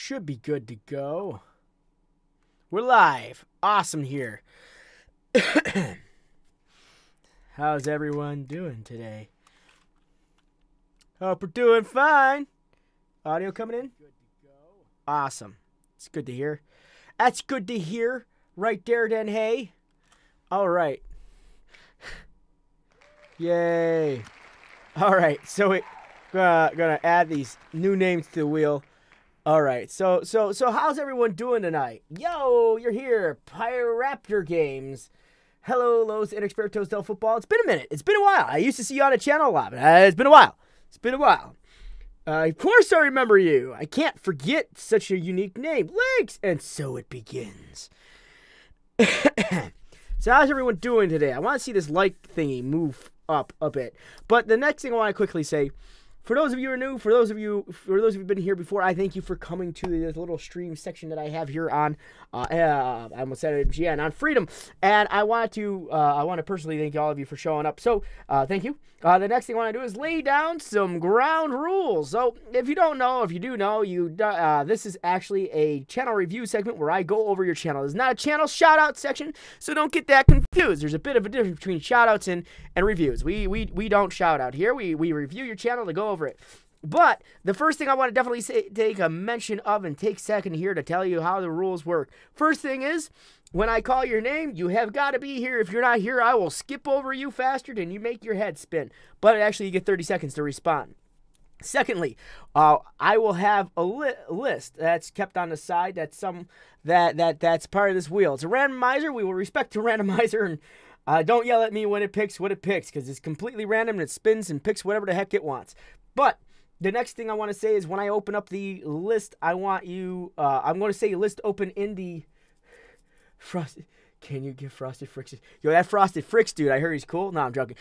should be good to go. We're live. Awesome here. How's everyone doing today? Hope we're doing fine. Audio coming in? Good to go. Awesome. It's good to hear. That's good to hear right there, then, hey. All right. Yay. All right, so we're gonna add these new names to the wheel. All right, so how's everyone doing tonight? Yo, you're here, Pyraptor Games. Hello, Los Inexpertos del Football. It's been a minute. It's been a while. I used to see you on the channel a lot, but it's been a while. It's been a while. Of course I remember you. I can't forget such a unique name. Links! And so it begins. So how's everyone doing today? I want to see this like thingy move up a bit. But the next thing I want to quickly say, for those of you who are new, for those of you who've been here before, I thank you for coming to this little stream section that I have here on I almost said MGN on Freedom, and I want to personally thank all of you for showing up. So thank you. The next thing I want to do is lay down some ground rules. So if you don't know, if you do know, this is actually a channel review segment where I go over your channel. It's not a channel shout out section, so don't get that confused. There's a bit of a difference between shout outs and reviews. We don't shout out here. We review your channel to go over it. But the first thing I want to definitely take a mention of and take a second here to tell you how the rules work. First thing is, when I call your name, you have got to be here. If you're not here, I will skip over you faster than you make your head spin. But actually, you get 30 seconds to respond. Secondly, I will have a list that's kept on the side. That's that's part of this wheel. It's a randomizer. We will respect the randomizer, and don't yell at me when it picks what it picks, because it's completely random and it spins and picks whatever the heck it wants. But the next thing I want to say is when I open up the list, I want you, I'm going to say list open in the Frosted. Can you give FrostedFricks? Yo, that FrostedFricks dude, I heard he's cool. No, I'm joking.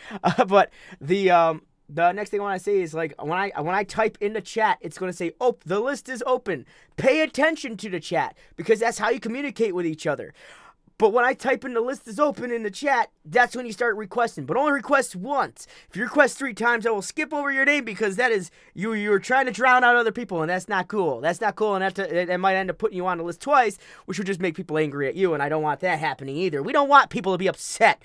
But the next thing I want to say is, like, when I type in the chat, it's going to say, oh, the list is open. Pay attention to the chat, because that's how you communicate with each other. But when I type in the list is open in the chat, that's when you start requesting. But only request once. If you request 3 times, I will skip over your name, because that is, you're trying to drown out other people, and that's not cool. That's not cool, and that might end up putting you on the list twice, which would just make people angry at you, and I don't want that happening either. We don't want people to be upset.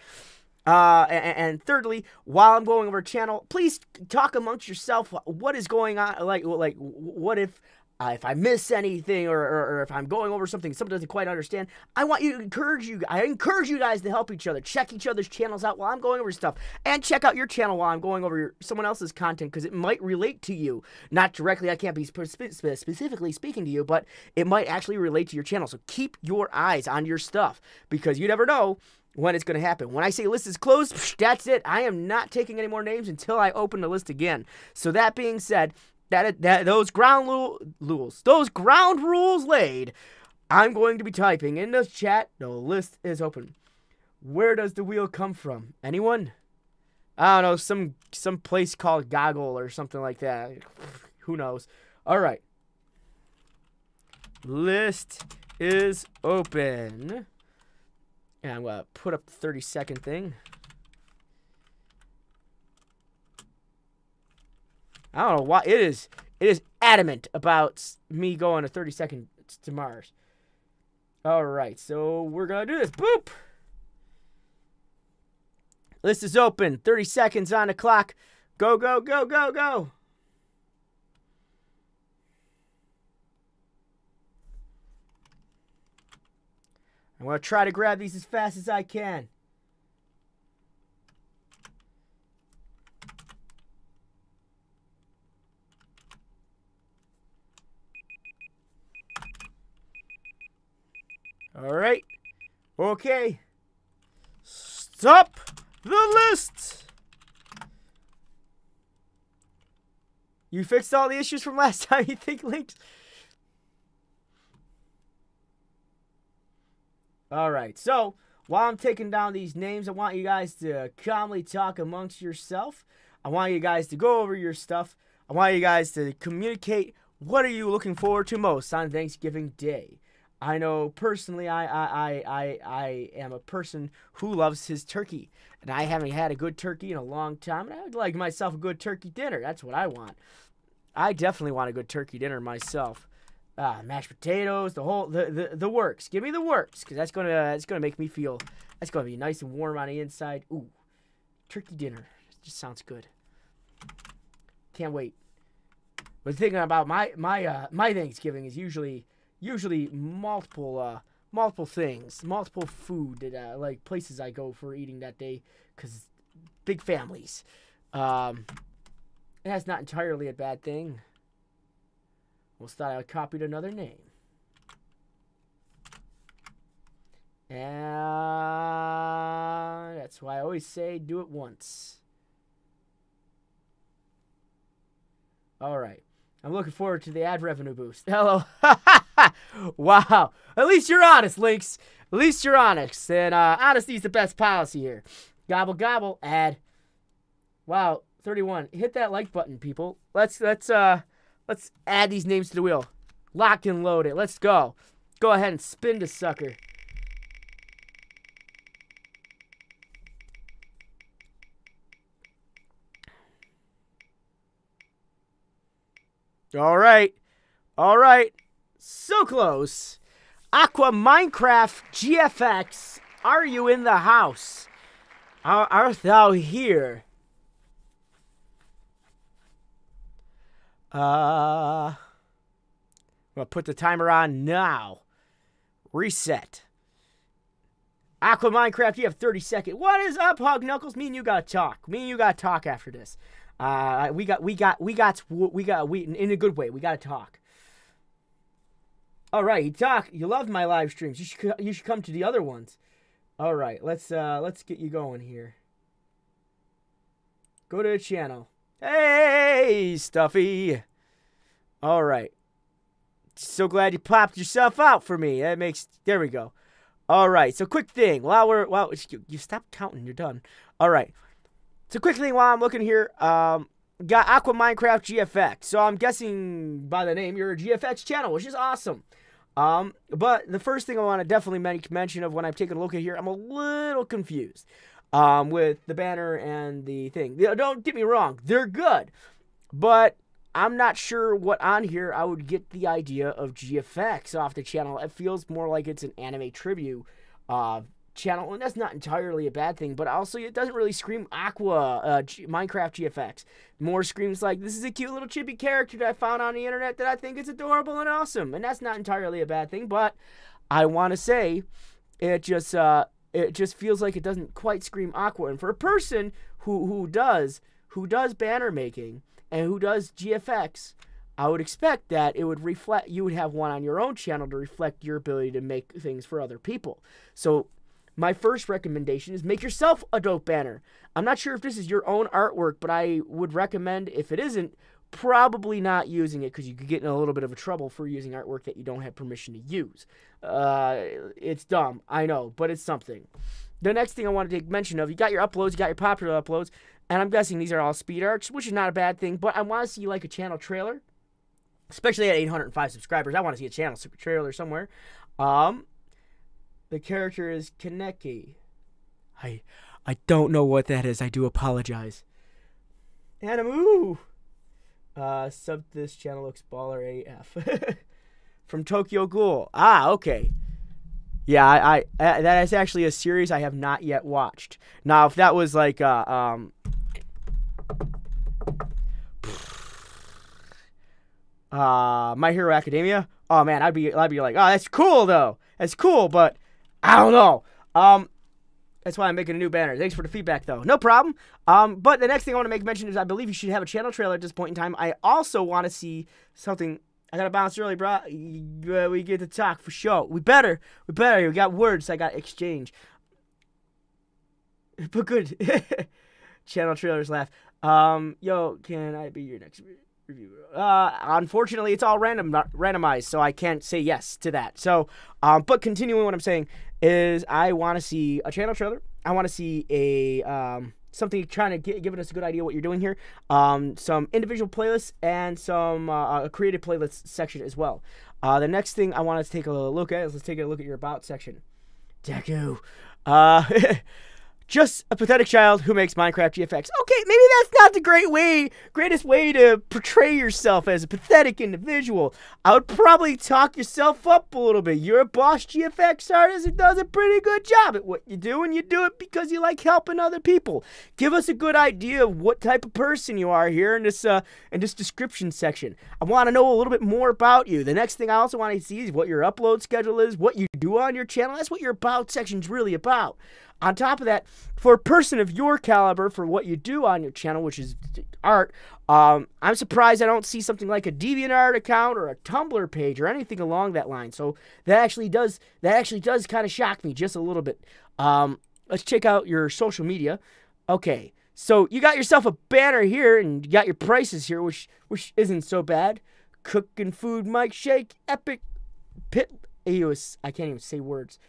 And thirdly, while I'm going over channel, please talk amongst yourself. What is going on? Like what if I miss anything, or if I'm going over something someone doesn't quite understand, I want you to encourage you. I encourage you guys to help each other. Check each other's channels out while I'm going over stuff, and check out your channel while I'm going over someone else's content, because it might relate to you. Not directly, I can't be specifically speaking to you, but it might actually relate to your channel. So keep your eyes on your stuff, because you never know when it's going to happen. When I say list is closed, that's it. I am not taking any more names until I open the list again. So that being said, those ground rules laid, I'm going to be typing in the chat, the list is open. Where does the wheel come from? Anyone? I don't know, some place called Goggle or something like that. Who knows? All right. List is open. And I'm going to put up the 30-second thing. I don't know why it is adamant about me going to 30 seconds to Mars. All right, so we're going to do this. Boop. List is open. 30 seconds on the clock. Go, go, go, go, go. I'm going to try to grab these as fast as I can. All right. Okay. Stop the list. You fixed all the issues from last time, you think, Linked? All right. So, while I'm taking down these names, I want you guys to calmly talk amongst yourself. I want you guys to go over your stuff. I want you guys to communicate. What are you looking forward to most on Thanksgiving Day? I know personally I am a person who loves his turkey, and I haven't had a good turkey in a long time, and I would like myself a good turkey dinner. That's what I want. I definitely want a good turkey dinner myself. Mashed potatoes, the works. Give me the works, because it's gonna make me feel. That's gonna be nice and warm on the inside. Ooh, turkey dinner. Just sounds good. Can't wait. But thinking about my Thanksgiving is usually multiple things, multiple food that like places I go for eating that day, because big families. That's not entirely a bad thing. Almost thought I copied another name. And that's why I always say do it once. All right. I'm looking forward to the ad revenue boost. Hello. Wow. At least you're honest, Lynx. At least you're honest. And honesty is the best policy here. Gobble, gobble, ad. Wow. 31. Hit that like button, people. Let's add these names to the wheel. Lock and load it. Let's go. Go ahead and spin the sucker. All right. All right. So close. Aqua Minecraft GFX. Are you in the house? Art thou here? I'm gonna put the timer on now. Reset. Aqua Minecraft, you have 30 seconds. What is up, Hug Knuckles? Me and you gotta talk. Me and you gotta talk after this. We got in a good way. We gotta talk. All right, you love my live streams. You should come to the other ones. All right, let's get you going here. Go to the channel. Hey, Stuffy. All right. So glad you popped yourself out for me. There we go. All right. So quick thing. You stop counting. You're done. All right. So quick thing while I'm looking here. Got Aqua Minecraft GFX. So I'm guessing by the name you're a GFX channel, which is awesome. But the first thing I want to definitely mention of when I'm taking a look at here, I'm a little confused. With the banner and the thing. Don't get me wrong, they're good, but I'm not sure what on here I would get the idea of GFX off the channel. It feels more like it's an anime tribute channel, and that's not entirely a bad thing, but also it doesn't really scream Aqua Minecraft GFX. More screams like, this is a cute little chibi character that I found on the internet that I think is adorable and awesome, and that's not entirely a bad thing, but I want to say it just feels like it doesn't quite scream Aqua. And for a person who does banner making and who does GFX, I would expect that it would reflect. You would have one on your own channel to reflect your ability to make things for other people. So my first recommendation is make yourself a dope banner. I'm not sure if this is your own artwork, but I would recommend, if it isn't, probably not using it, because you could get in a little bit of a trouble for using artwork that you don't have permission to use. It's dumb, I know, but it's something. The next thing I want to take mention of, you got your uploads, you got your popular uploads, and I'm guessing these are all speed arts, which is not a bad thing, but I want to see like a channel trailer, especially at 805 subscribers. I want to see a channel trailer somewhere. The character is Kaneki. I don't know what that is. I do apologize. Animu. Sub this channel looks baller AF. From Tokyo Ghoul. Ah, okay. Yeah, that is actually a series I have not yet watched. Now, if that was like My Hero Academia, oh man, I'd be like, oh, that's cool though. That's cool, but I don't know. That's why I'm making a new banner. Thanks for the feedback, though. No problem. But the next thing I want to make mention is I believe you should have a channel trailer at this point in time. I also want to see something. I got to bounce early, bro. We get to talk for sure. We better. We got words I got to exchange. But good. Channel trailers laugh. Yo, can I be your next review? Unfortunately, it's all randomized, so I can't say yes to that. So, but continuing what I'm saying is I want to see a channel trailer. I want to see a something trying to giving us a good idea what you're doing here. Some individual playlists and some a creative playlist section as well. The next thing I want to take a look at is let's take a look at your about section. Deku. Just a pathetic child who makes Minecraft GFX. Okay, maybe that's not the greatest way to portray yourself as a pathetic individual. I would probably talk yourself up a little bit. You're a boss GFX artist who does a pretty good job at what you do, and you do it because you like helping other people. Give us a good idea of what type of person you are here in this description section. I want to know a little bit more about you. The next thing I also want to see is what your upload schedule is, what you do on your channel. That's what your about section's really about. On top of that, for a person of your caliber, for what you do on your channel, which is art, I'm surprised I don't see something like a DeviantArt account or a Tumblr page or anything along that line. So that actually does kind of shock me just a little bit. Let's check out your social media. Okay, so you got yourself a banner here, and you got your prices here, which isn't so bad. Cooking food, Mike Shake, epic pit. I can't even say words.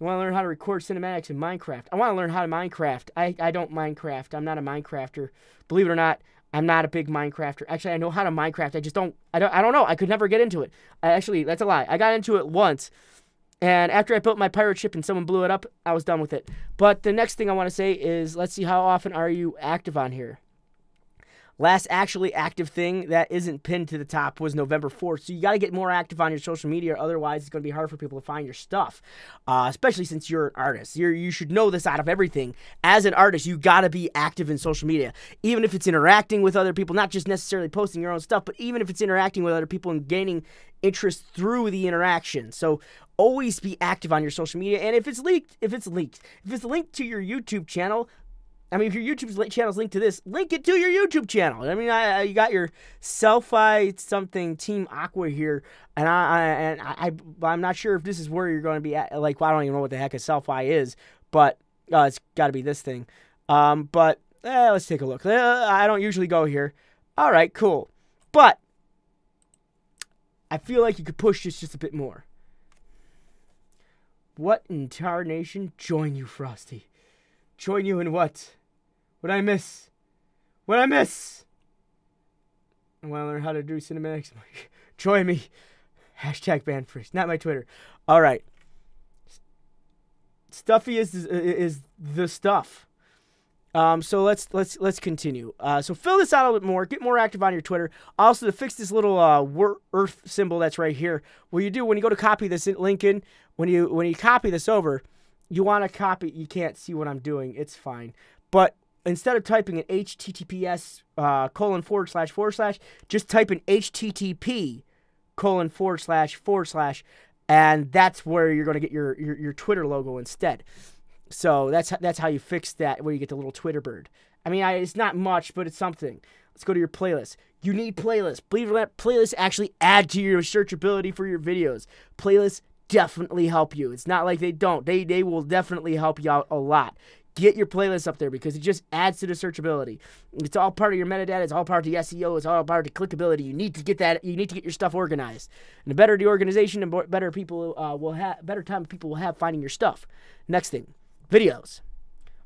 I want to learn how to record cinematics in Minecraft. I want to learn how to Minecraft. I don't Minecraft. I'm not a Minecrafter. Believe it or not, I'm not a big Minecrafter. Actually, I know how to Minecraft. I don't know. I could never get into it. Actually, that's a lie. I got into it once, and after I built my pirate ship and someone blew it up, I was done with it. But the next thing I want to say is, let's see, how often are you active on here? Last actually active thing that isn't pinned to the top was November 4th. So you got to get more active on your social media. Otherwise, it's going to be hard for people to find your stuff, especially since you're an artist. You should know this out of everything. As an artist, you got to be active in social media, even if it's interacting with other people, not just necessarily posting your own stuff, but even if it's interacting with other people and gaining interest through the interaction. So always be active on your social media. And if it's linked to your YouTube channel, I mean, if your YouTube channel is linked to this, link it to your YouTube channel. I mean, you got your Selfie something Team Aqua here, and I'm not sure if this is where you're going to be at. Like, well, I don't even know what the heck a Selfie is, but it's got to be this thing. But let's take a look. I don't usually go here. All right, cool. But I feel like you could push this just a bit more. What in tarnation? Join you, Frosty. Join you in what? What I miss? What I miss? I want to learn how to do cinematics. Join me. Hashtag #BanFricks. Not my Twitter. All right. Stuffy is the stuff. So let's continue. So fill this out a little bit more. Get more active on your Twitter. Also, to fix this little Earth symbol that's right here. What you do when you go to copy this link in, when you copy this over, you want to copy. You can't see what I'm doing. It's fine. But instead of typing an HTTPS ://, just type an HTTP ://, and that's where you're going to get your Twitter logo instead. So that's how you fix that, where you get the little Twitter bird. I mean, it's not much, but it's something. Let's go to your playlist. You need playlists. Believe it or not, playlists actually add to your searchability for your videos. Playlists definitely help you. It's not like they don't. They will definitely help you out a lot. Get your playlist up there because it just adds to the searchability. It's all part of your metadata. It's all part of the SEO. It's all part of the clickability. You need to get that. You need to get your stuff organized. And the better the organization, the better people better time people will have finding your stuff. Next thing, videos.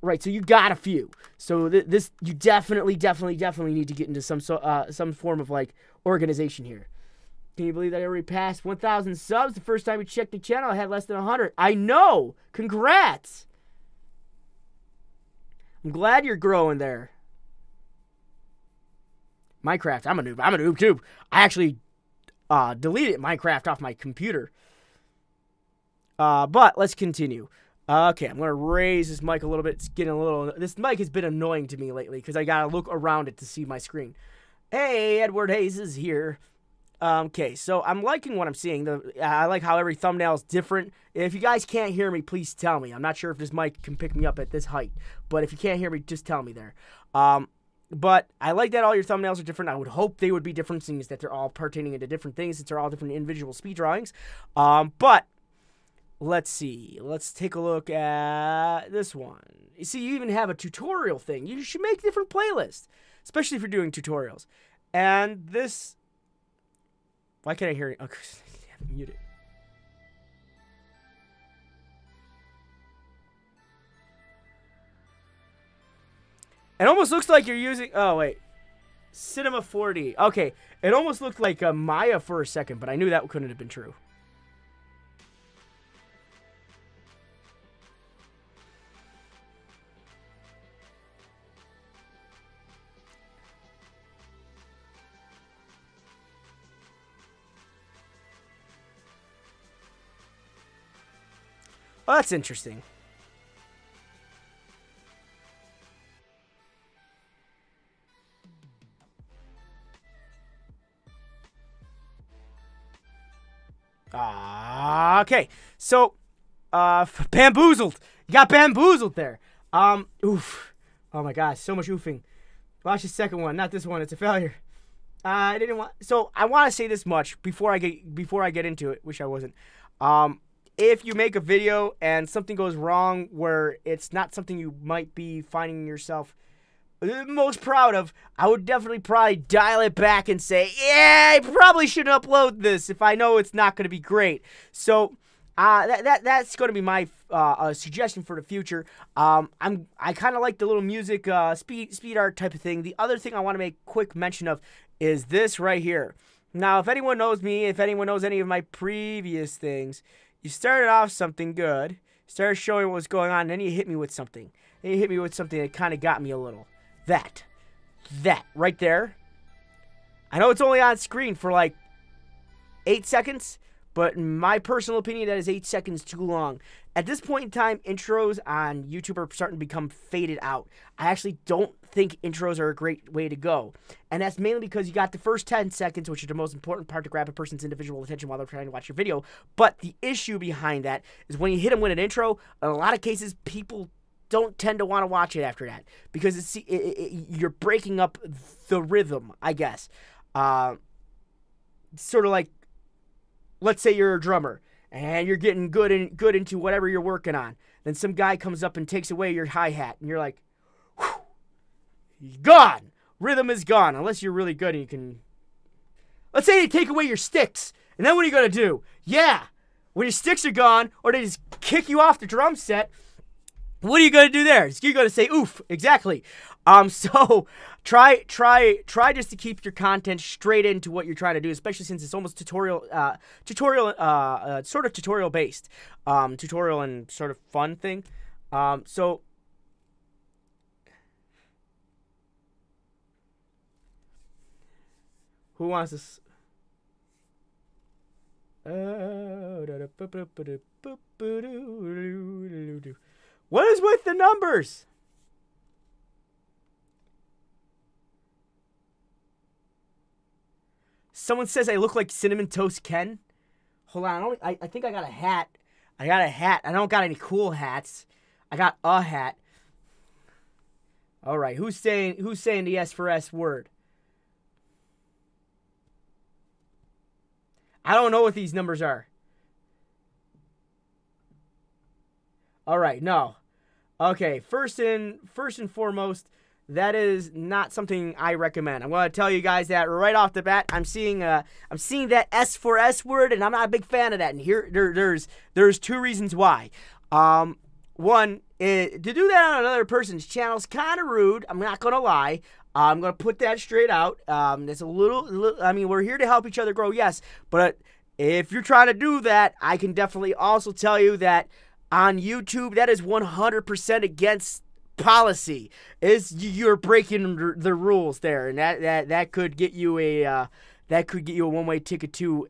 Right. So you got a few. So this you definitely need to get into some form of like organization here. Can you believe that I already passed 1,000 subs? The first time we checked the channel, I had less than 100. I know. Congrats. I'm glad you're growing there. Minecraft. I'm a noob too. I actually deleted Minecraft off my computer. But let's continue. Okay, I'm going to raise this mic a little bit. It's getting a little... This mic has been annoying to me lately because I got to look around it to see my screen. Hey, Edward Hayes is here. Okay, so I'm liking what I'm seeing. I like how every thumbnail is different. If you guys can't hear me, please tell me. I'm not sure if this mic can pick me up at this height. But if you can't hear me, just tell me there. But I like that all your thumbnails are different. I would hope they would be different, things that they're all pertaining into different things, since they're all different individual speed drawings. But let's see. Let's take a look at this one. You see, you even have a tutorial thing. You should make different playlists, especially if you're doing tutorials. And this... Why can't I hear it? Oh, mute it. It almost looks like you're using... Oh, wait. Cinema 4D. Okay. It almost looked like Maya for a second, but I knew that couldn't have been true. Well, that's interesting. Okay, so, bamboozled. You got bamboozled there. Oof. Oh my gosh, so much oofing. Watch the second one, not this one. It's a failure. I didn't want. So I want to say this much before I get into it. Wish I wasn't. If you make a video and something goes wrong where it's not something you might be finding yourself most proud of, I would definitely probably dial it back and say, yeah, I probably shouldn't upload this if I know it's not going to be great. So that's going to be my suggestion for the future. I kind of like the little music speed art type of thing. The other thing I want to make quick mention of is this right here. Now, if anyone knows me, if anyone knows any of my previous things, you started off something good, started showing what was going on, and then you hit me with something. Then you hit me with something that kind of got me a little. That right there. I know it's only on screen for like 8 seconds, but in my personal opinion, that is 8 seconds too long. At this point in time, intros on YouTube are starting to become faded out. I actually don't think intros are a great way to go. And that's mainly because you got the first 10 seconds, which is the most important part to grab a person's individual attention while they're trying to watch your video. But the issue behind that is when you hit them with an intro, in a lot of cases, people don't tend to want to watch it after that. Because you're breaking up the rhythm, I guess. Sort of like, let's say you're a drummer and you're getting good into whatever you're working on. Then some guy comes up and takes away your hi-hat, and you're like, whew, gone. Rhythm is gone, unless you're really good and you can. Let's say they take away your sticks, and then what are you gonna do? Yeah, when your sticks are gone, or they just kick you off the drum set, what are you gonna do there? You're gonna say, oof, exactly. So try just to keep your content straight into what you're trying to do, especially since it's almost tutorial based, tutorial and sort of fun thing. So who wants this? What is with the numbers? Someone says I look like Cinnamon Toast Ken. Hold on, I think I got a hat. I got a hat. I don't got any cool hats. I got a hat. All right, who's saying the S for S word? I don't know what these numbers are. All right, no. Okay, first and foremost, that is not something I recommend. I'm going to tell you guys that right off the bat. I'm seeing that S for S word, and I'm not a big fan of that. And here, there's two reasons why. One, to do that on another person's channel is kind of rude. I'm not going to lie. I'm going to put that straight out. It's a little, I mean, we're here to help each other grow, yes. But if you're trying to do that, I can definitely also tell you that on YouTube, that is 100% against policy. You're breaking the rules there, and that could get you a one-way ticket to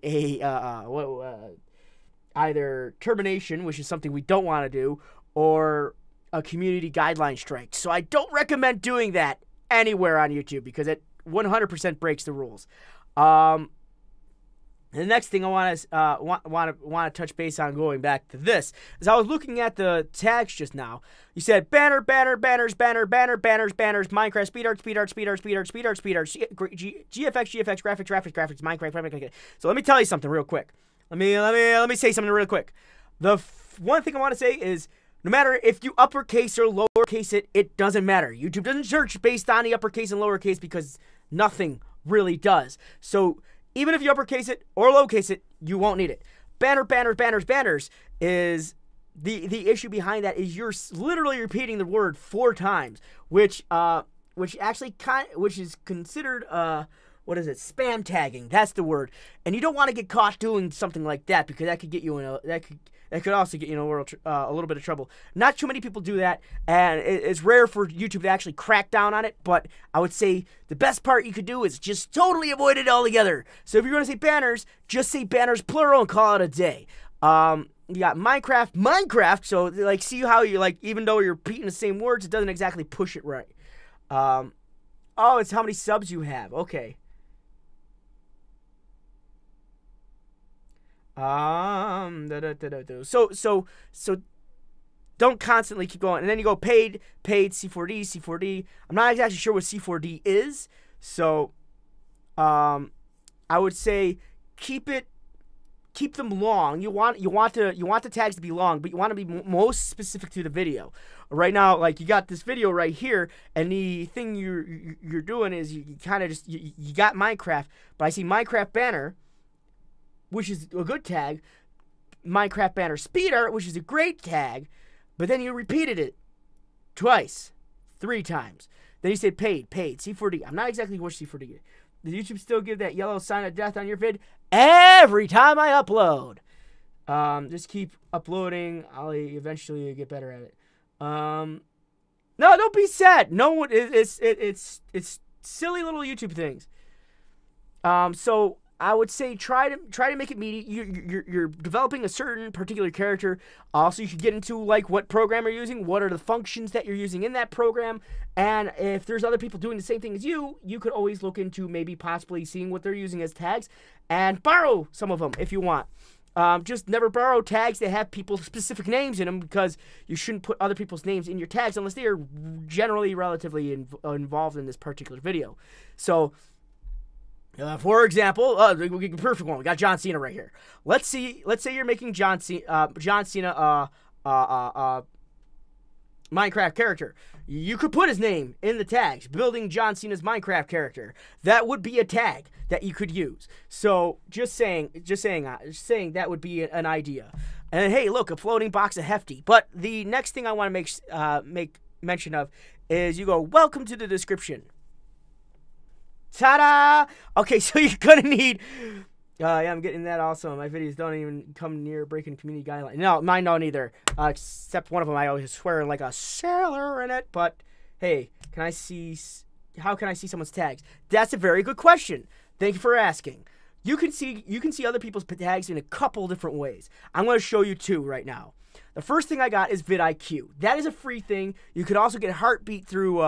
either termination, which is something we don't want to do, or a community guideline strike. So I don't recommend doing that anywhere on YouTube because it 100% breaks the rules. The next thing I want to touch base on, going back to this, is I was looking at the tags just now. You said banners, banners, Minecraft, speed art, GFX, graphics, Minecraft. So let me tell you something real quick. Let me say something real quick. The one thing I want to say is, no matter if you uppercase or lowercase it, it doesn't matter. YouTube doesn't search based on the uppercase and lowercase because nothing really does. So even if you uppercase it or lowercase it, you won't need it. Banners is the issue behind that is you're literally repeating the word 4 times, which is considered what is it? Spam tagging. That's the word. And you don't want to get caught doing something like that because that could get you in that could also get you in a little bit of trouble. Not too many people do that, and it's rare for YouTube to actually crack down on it, but I would say the best part you could do is just totally avoid it altogether. So if you're going to say banners, just say banners plural and call it a day. You got Minecraft. So like, see how you like, even though you're repeating the same words, it doesn't exactly push it right. Oh, it's how many subs you have. Okay. So don't constantly keep going. And then you go paid, C4D. I'm not exactly sure what C4D is. So, I would say keep them long. You want the tags to be long, but you want to be most specific to the video. Right now, like, you got this video right here, and the thing you're doing is you kind of just you got Minecraft, but I see Minecraft banner, which is a good tag, Minecraft banner speed art, which is a great tag, but then you repeated it twice, 3 times. Then you said paid, C4D. I'm not exactly what C4D is. Does YouTube still give that yellow sign of death on your vid every time I upload? Just keep uploading. I'll eventually get better at it. No, don't be sad. No one. It's silly little YouTube things. So I would say try to make it meaty. You're developing a certain particular character. Also, you should get into like what program you're using, what are the functions that you're using in that program, and if there's other people doing the same thing as you could always look into maybe possibly seeing what they're using as tags and borrow some of them if you want. Just never borrow tags that have people's specific names in them, because you shouldn't put other people's names in your tags unless they are generally relatively involved in this particular video. So. For example, perfect one. We got John Cena right here. Let's say you're making John Cena Minecraft character. You could put his name in the tags. Building John Cena's Minecraft character. That would be a tag that you could use. So just saying that would be an idea. And hey, look, a floating box of Hefty. But the next thing I want to make mention of is you go, welcome to the description. Ta-da! Okay, so you're gonna need. Yeah, I'm getting that also. My videos don't even come near breaking community guidelines. No, mine don't either. Except one of them, I always swear like a sailor in it. But hey, how can I see someone's tags? That's a very good question. Thank you for asking. You can see other people's tags in a couple different ways. I'm going to show you 2 right now. The first thing I got is vidIQ. That is a free thing. You could also get Heartbeat through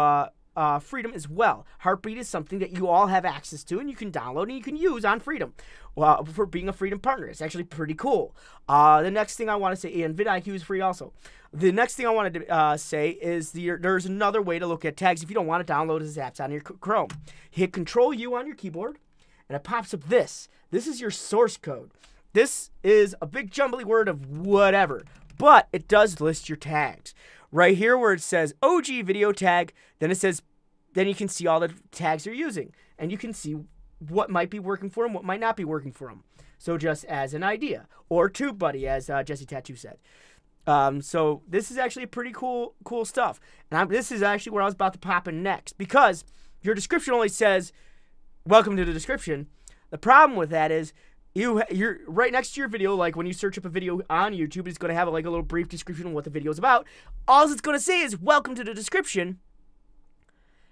Freedom as well. Heartbeat is something that you all have access to, and you can download and you can use on Freedom. Well, for being a Freedom partner, it's actually pretty cool. The next thing I want to say, and vidIQ is free also. The next thing I wanted to say is there's another way to look at tags if you don't want to download his apps on your Chrome. Hit Control-U on your keyboard, and it pops up this. This is your source code. This is a big jumbly word of whatever, but it does list your tags. Right here where it says OG video tag, then it says, then you can see all the tags they're using. And you can see what might be working for them, what might not be working for them. So just as an idea. Or TubeBuddy, as Jesse Tattoo said. So this is actually pretty cool stuff. And this is actually where I was about to pop in next. Because your description only says, welcome to the description. The problem with that is, you're right next to your video, like when you search up a video on YouTube, it's going to have like a little brief description of what the video is about. All it's going to say is, welcome to the description,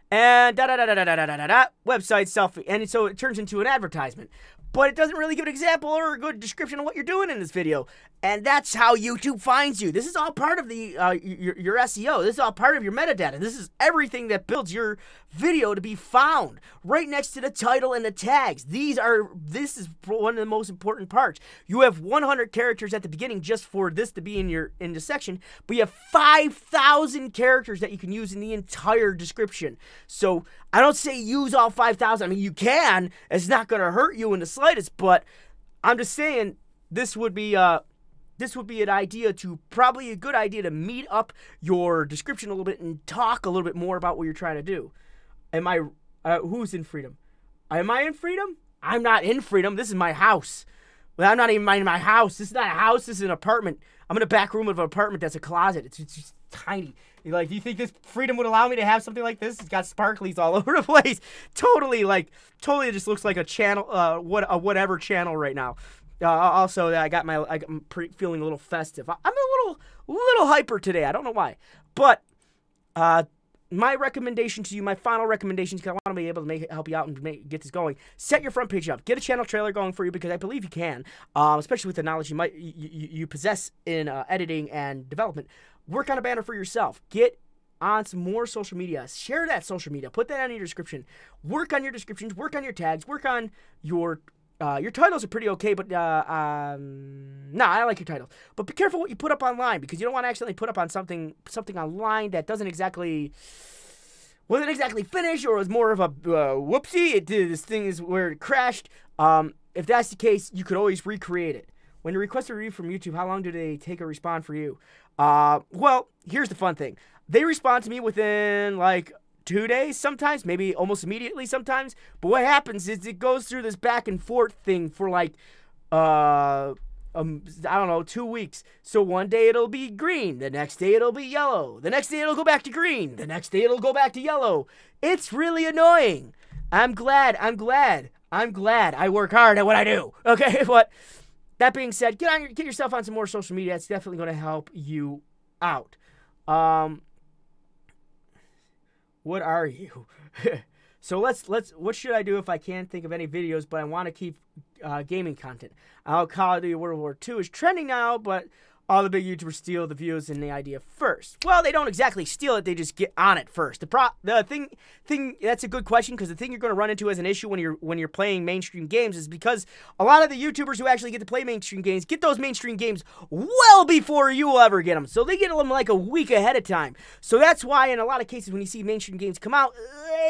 and website selfie. And so it turns into an advertisement. But it doesn't really give an example or a good description of what you're doing in this video. And that's how YouTube finds you. This is all part of the your SEO. This is all part of your metadata. This is everything that builds your video to be found right next to the title and the tags. This is one of the most important parts. You have 100 characters at the beginning just for this to be in the section, but you have 5,000 characters that you can use in the entire description. So I don't say use all 5,000. I mean, you can. It's not going to hurt you in the slightest, but I'm just saying this would be an idea to, probably a good idea to meet up your description a little bit and talk a little bit more about what you're trying to do. Am I, who's in Freedom? Am I in Freedom? I'm not in Freedom. This is my house. Well, I'm not even in my house. This is not a house. This is an apartment. I'm in a back room of an apartment that's a closet. It's just tiny. Like, do you think this Freedom would allow me to have something like this? It's got sparklies all over the place. Totally it just looks like a channel, whatever channel right now. Also, I'm feeling a little festive. I'm a little hyper today. I don't know why. But, my recommendation to you, my final recommendation, because I want to be able to help you out and get this going. Set your front page up. Get a channel trailer going for you, because I believe you can, especially with the knowledge you possess in editing and development. Work on a banner for yourself. Get on some more social media. Share that social media. Put that on your description. Work on your descriptions. Work on your tags. Work on your titles are pretty okay, but I like your titles. But be careful what you put up online, because you don't want to accidentally put up on something online that wasn't exactly finished, or was more of a whoopsie. This thing is where it crashed. If that's the case, you could always recreate it. When you request a review from YouTube, how long do they take to respond for you? Well, here's the fun thing. They respond to me within like 2 days sometimes, maybe almost immediately sometimes. But what happens is it goes through this back and forth thing for like, I don't know, 2 weeks. So one day it'll be green, the next day it'll be yellow, the next day it'll go back to green, the next day it'll go back to yellow. It's really annoying. I'm glad I work hard at what I do. Okay, but that being said, get yourself on some more social media. It's definitely going to help you out. What are you? So what should I do if I can't think of any videos, but I want to keep gaming content? Call of Duty World War II is trending now, but all the big YouTubers steal the views and the idea first. Well, they don't exactly steal it; they just get on it first. The thing that's a good question, because the thing you're going to run into as an issue when you're playing mainstream games is because a lot of the YouTubers who actually get to play mainstream games get those mainstream games well before you will ever get them. So they get them like a week ahead of time. So that's why in a lot of cases when you see mainstream games come out,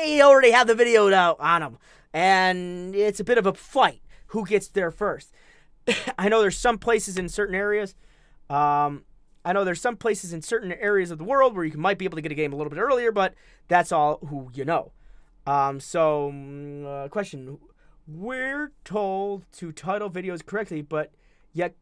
they already have the video out on them, and it's a bit of a fight who gets there first. I know there's some places in certain areas. I know there's some places in certain areas of the world where you might be able to get a game a little bit earlier, but that's all who you know. Question. We're told to title videos correctly, but yet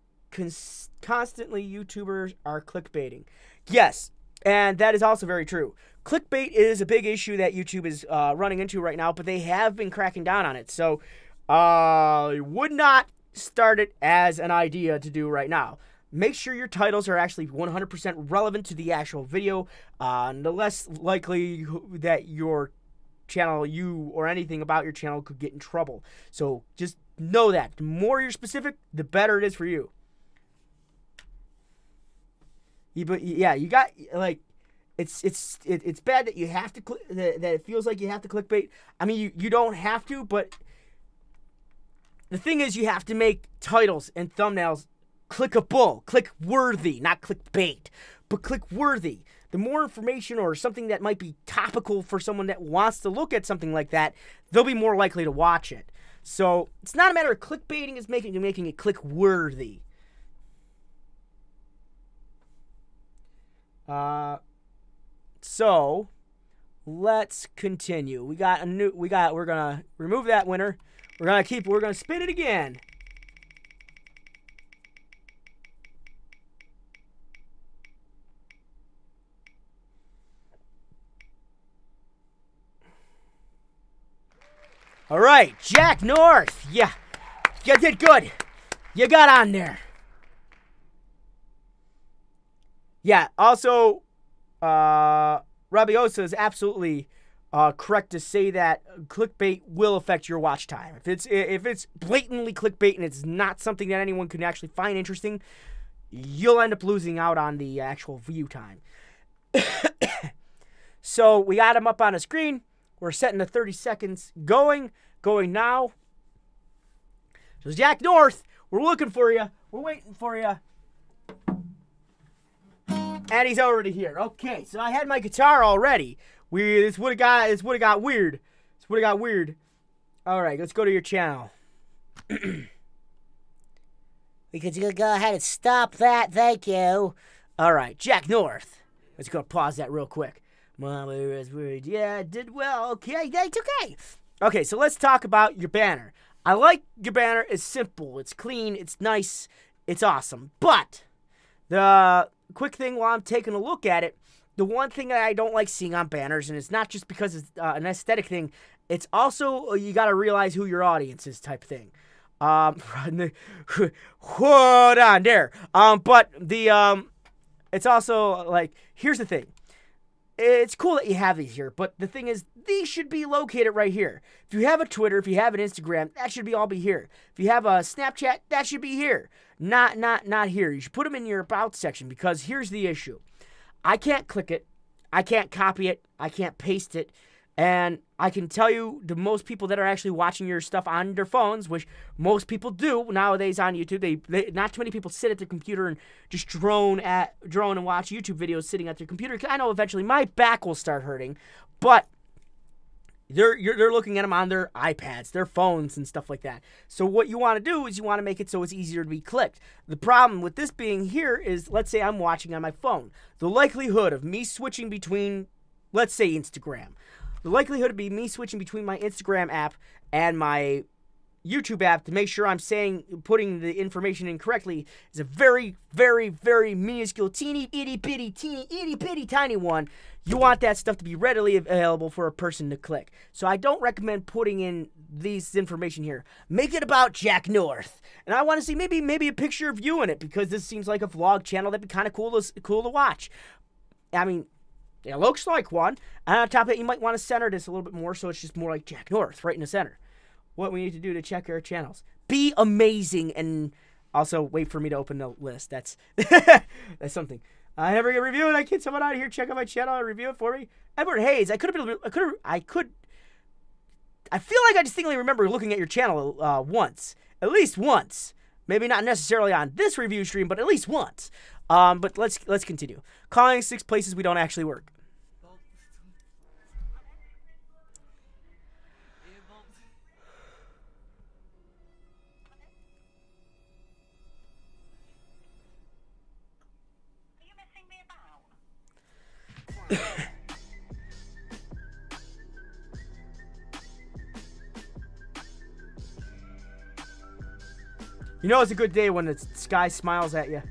constantly YouTubers are clickbaiting. Yes, and that is also very true. Clickbait is a big issue that YouTube is running into right now, but they have been cracking down on it. So I would not start it as an idea to do right now. Make sure your titles are actually 100% relevant to the actual video. The less likely that your channel, you or anything about your channel could get in trouble. So just know that. The more you're specific, the better it is for you. But yeah, you got like it's bad that you have to that it feels like you have to clickbait. I mean, you don't have to, but the thing is, you have to make titles and thumbnails clickable, click-worthy, not clickbait, but click-worthy. The more information or something that might be topical for someone that wants to look at something like that, they'll be more likely to watch it. So it's not a matter of clickbaiting, it's making it click-worthy. So let's continue. We're gonna remove that winner. We're gonna spin it again. All right, Jack North. Yeah, you did good. You got on there. Yeah, also, Rabiosa is absolutely correct to say that clickbait will affect your watch time. If it's blatantly clickbait and it's not something that anyone can actually find interesting, you'll end up losing out on the actual view time. So we got him up on a screen. We're setting the 30 seconds going now. So Jack North, we're looking for you. We're waiting for you. And he's already here. Okay, so I had my guitar already. This would have got weird. All right, let's go to your channel. Because you go ahead and stop that. Thank you. All right, Jack North. Let's go pause that real quick. Mama is weird. Yeah, did well. Okay, it's okay. Okay, so let's talk about your banner. I like your banner. It's simple. It's clean. It's nice. It's awesome. But the quick thing while I'm taking a look at it, the one thing that I don't like seeing on banners, and it's not just because it's an aesthetic thing, it's also you got to realize who your audience is type thing. Hold on there. But it's also like, here's the thing. it's cool that you have these here, but the thing is, these should be located right here. If you have a Twitter, if you have an Instagram, that should all be here. If you have a Snapchat, that should be here. Not here. You should put them in your About section, because here's the issue. I can't click it. I can't copy it. I can't paste it. And I can tell you, the most people that are actually watching your stuff on their phones, which most people do nowadays on YouTube, they not too many people sit at their computer and just drone and watch YouTube videos sitting at their computer. I know eventually my back will start hurting, but they're looking at them on their iPads, their phones, and stuff like that. So what you want to do is you want to make it so it's easier to be clicked. The problem with this being here is, let's say I'm watching on my phone. The likelihood of me switching between, let's say, Instagram. The likelihood of me switching between my Instagram app and my YouTube app to make sure I'm putting the information in correctly is a very, very, very minuscule, teeny, itty, bitty, tiny one. You want that stuff to be readily available for a person to click. So I don't recommend putting in this information here. Make it about Jack North. And I want to see maybe a picture of you in it, because this seems like a vlog channel that'd be kind of cool to watch. I mean, it looks like one. And on top of it, you might want to center this a little bit more so it's just more like Jack North, right in the center. What we need to do to check our channels. Be amazing, and also wait for me to open the list. That's that's something. I never get reviewed. I get someone out here check out my channel and review it for me. Edward Hayes. I feel like I distinctly remember looking at your channel once, at least once. Maybe not necessarily on this review stream, but at least once. But let's continue. Calling 6 places we don't actually work. You know it's a good day when the sky smiles at you.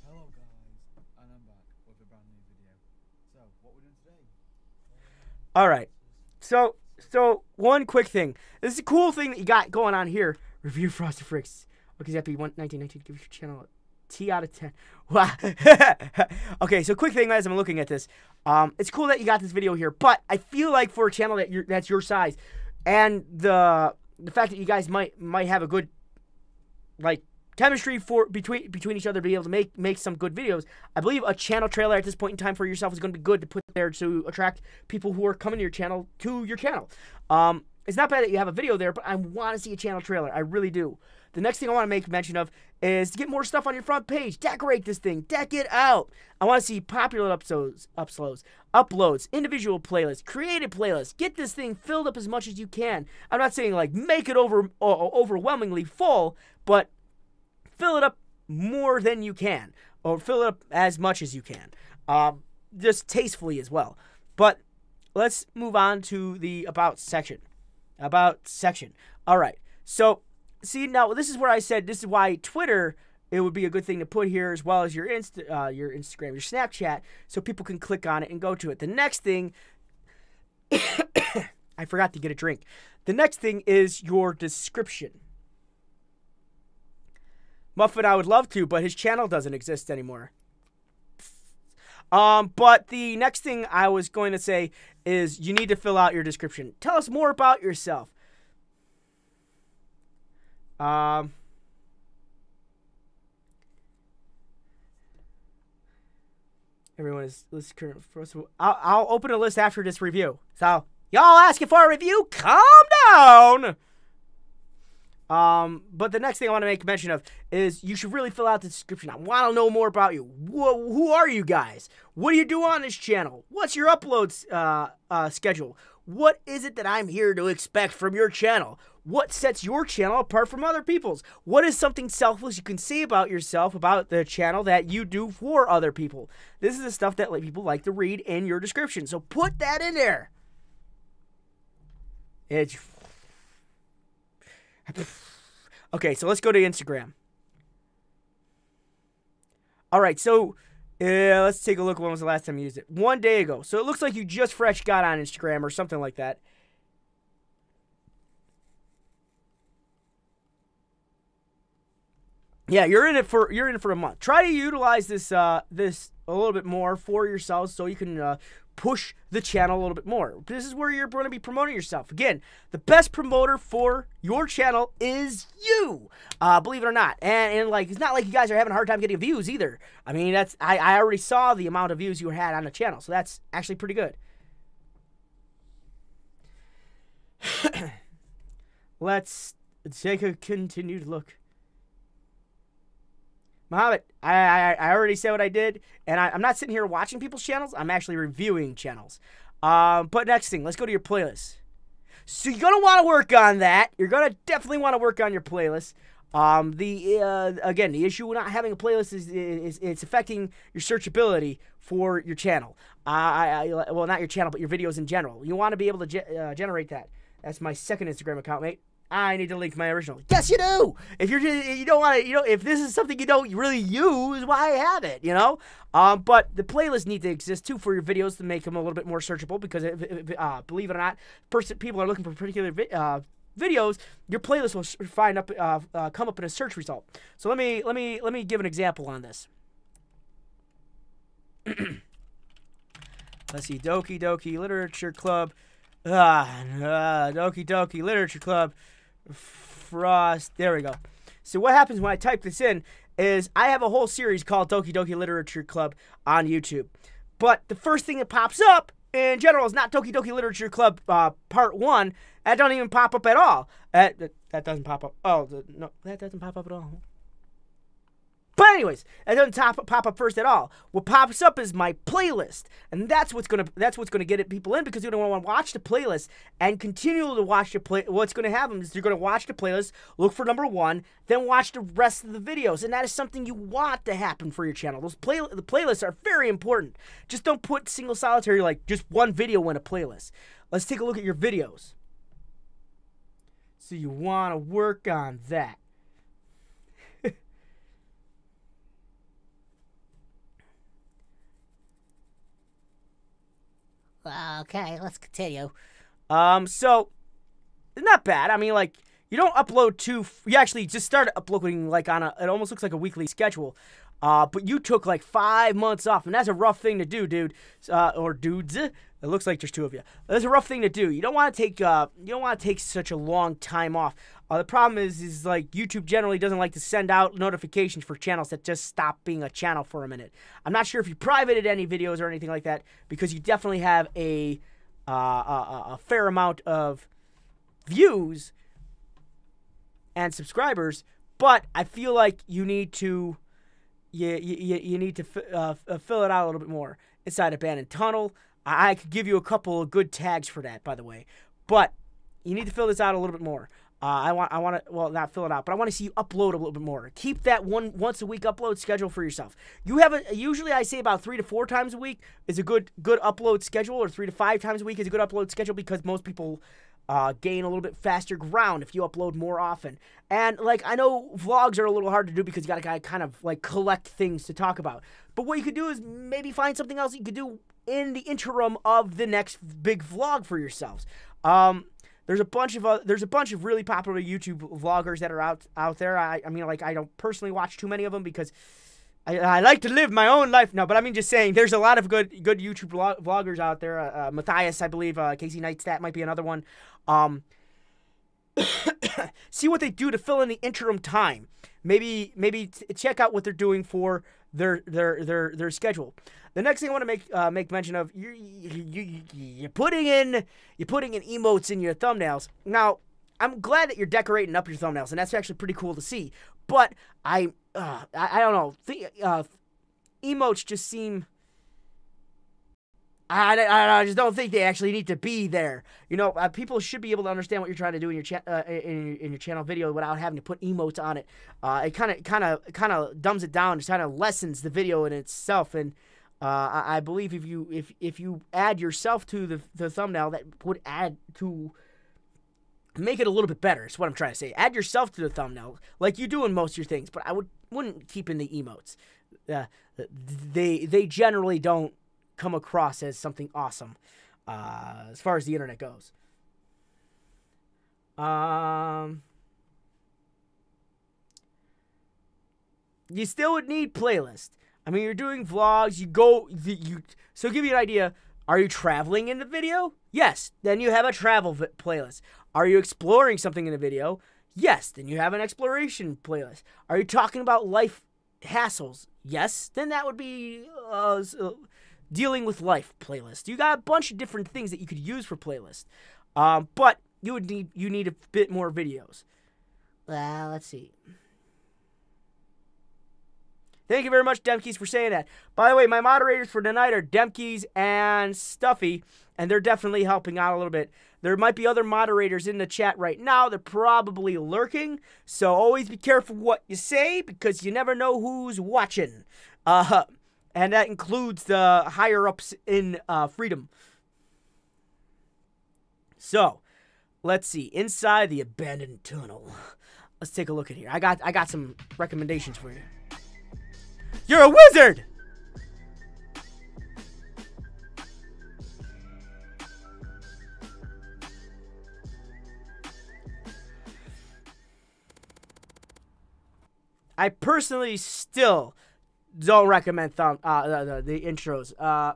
Hello guys, and I'm back with a brand new video. So, what we're doing today? Alright. So one quick thing. This is a cool thing that you got going on here. Review FrostedFricks. Okay, Zappy 1919. Give your channel a T out of 10. Wow. Okay, so quick thing as I'm looking at this. It's cool that you got this video here, but I feel like for a channel that's your size, and the fact that you guys might have a good chemistry between each other to be able to make some good videos, I believe a channel trailer at this point in time for yourself is going to be good to put there to attract people who are coming to your channel It's not bad that you have a video there, but I want to see a channel trailer. I really do. The next thing I want to make mention of is to get more stuff on your front page. Decorate this thing. Deck it out. I want to see popular uploads, individual playlists, creative playlists. Get this thing filled up as much as you can. I'm not saying make it overwhelmingly full, but fill it up more than you can, or fill it up as much as you can. Just tastefully as well. But let's move on to the About section. All right. So, see, now this is where I said this is why Twitter, it would be a good thing to put here, as well as your Instagram, your Snapchat, so people can click on it and go to it. The next thing, I forgot to get a drink. The next thing is your description. Muffin, I would love to, but his channel doesn't exist anymore. But the next thing I was going to say is you need to fill out your description. Tell us more about yourself. Everyone is current. First of all, I'll open a list after this review. So y'all asking for a review? Calm down. But the next thing I want to make mention of is you should really fill out the description. I want to know more about you. Who are you guys? What do you do on this channel? What's your uploads schedule? What is it that I'm here to expect from your channel? What sets your channel apart from other people's? What is something selfless you can say about yourself, about the channel, that you do for other people? This is the stuff that people like to read in your description. So put that in there. Okay, so let's go to Instagram. All right, so let's take a look. When was the last time you used it? 1 day ago. So it looks like you just fresh got on Instagram or something like that. yeah, you're in it for a month. Try to utilize this this a little bit more for yourselves, so you can push the channel a little bit more. This is where you're going to be promoting yourself. Again, the best promoter for your channel is you, believe it or not. And like, it's not like you guys are having a hard time getting views either. I mean, I already saw the amount of views you had on the channel, so that's actually pretty good. Let's take a continued look. Mohammed, I already said what I did, and I'm not sitting here watching people's channels. I'm actually reviewing channels. But next thing, let's go to your playlist. So you're going to want to work on that. You're going to definitely want to work on your playlist. Again, the issue with not having a playlist is it's affecting your searchability for your channel. Well, not your channel, but your videos in general. You want to be able to generate that. That's my second Instagram account, mate. I need to link my original. Yes, you do. If you don't want to, if this is something you don't really use, why have it? But the playlists need to exist too for your videos to make them a little bit more searchable. Because believe it or not, people are looking for particular videos. Your playlist will come up in a search result. So let me give an example on this. Let's see, Doki Doki Literature Club. Doki Doki Literature Club. Frost. There we go. So what happens when I type this in is I have a whole series called Doki Doki Literature Club on YouTube. But the first thing that pops up in general is not Doki Doki Literature Club Part 1. That doesn't even pop up at all. That doesn't pop up. Oh, no, that doesn't pop up at all. But anyways, it doesn't pop up first at all. What pops up is my playlist, and that's what's gonna get people in, because you're gonna want to watch the playlist and continue to watch the play. What's gonna happen is you're gonna watch the playlist, look for number 1, then watch the rest of the videos, and that is something you want to happen for your channel. The playlists are very important. Just don't put single solitary, like just one video in a playlist. Let's take a look at your videos. So you want to work on that. Okay, let's continue. So it's not bad. I mean, like, you don't upload you actually just started uploading like on it almost looks like a weekly schedule. But you took like 5 months off, and that's a rough thing to do, dude. Or dudes. It looks like there's 2 of you. That's a rough thing to do. You don't want to take such a long time off. The problem is like YouTube generally doesn't like to send out notifications for channels that just stop being a channel for a minute. I'm not sure if you privated any videos or anything like that, because you definitely have a fair amount of views and subscribers, but I feel like you need to fill it out a little bit more. Inside Abandoned Tunnel, I could give you a couple of good tags for that, by the way, but you need to fill this out a little bit more. I want to, well, not fill it out, but I want to see you upload a little bit more. Keep that once a week upload schedule for yourself. You have usually I say about 3 to 4 times a week is a good upload schedule, or 3 to 5 times a week is a good upload schedule, because most people gain a little bit faster ground if you upload more often. And like, I know vlogs are a little hard to do because you gotta kind of like collect things to talk about. But what you could do is maybe find something else you could do in the interim of the next big vlog for yourselves. There's a bunch of really popular YouTube vloggers that are out there. I mean, like, I don't personally watch too many of them because I like to live my own life. No, but I mean, just saying, there's a lot of good YouTube vloggers out there. Matthias, I believe, Casey Neistat might be another one. See what they do to fill in the interim time. Maybe check out what they're doing for their schedule. The next thing I want to make mention of, you're putting in emotes in your thumbnails. Now, I'm glad that you're decorating up your thumbnails, and that's actually pretty cool to see. But I don't know. Emotes just seem. I just don't think they actually need to be there. You know, people should be able to understand what you're trying to do in your channel video without having to put emotes on it. It kind of dumbs it down, just kind of lessens the video in itself. And I believe if you add yourself to the thumbnail, that would add to make it a little bit better. Is what I'm trying to say. Add yourself to the thumbnail like you do in most of your things, but I wouldn't keep in the emotes. They generally don't come across as something awesome as far as the internet goes. you still would need playlist. I mean, you're doing vlogs. So give you an idea. Are you traveling in the video? Yes. Then you have a travel playlist. Are you exploring something in the video? Yes. Then you have an exploration playlist. Are you talking about life hassles? Yes. Then that would be dealing with life playlist. You got a bunch of different things that you could use for playlist. But you need a bit more videos. Let's see. Thank you very much, Demkeys, for saying that. By the way, my moderators for tonight are Demkeys and Stuffy, and they're definitely helping out a little bit. There might be other moderators in the chat right now. They're probably lurking, so always be careful what you say because you never know who's watching. And that includes the higher-ups in Freedom. So, let's see. Inside the abandoned tunnel. Let's take a look at here. I got some recommendations for you. You're a wizard! I personally still don't recommend the intros. I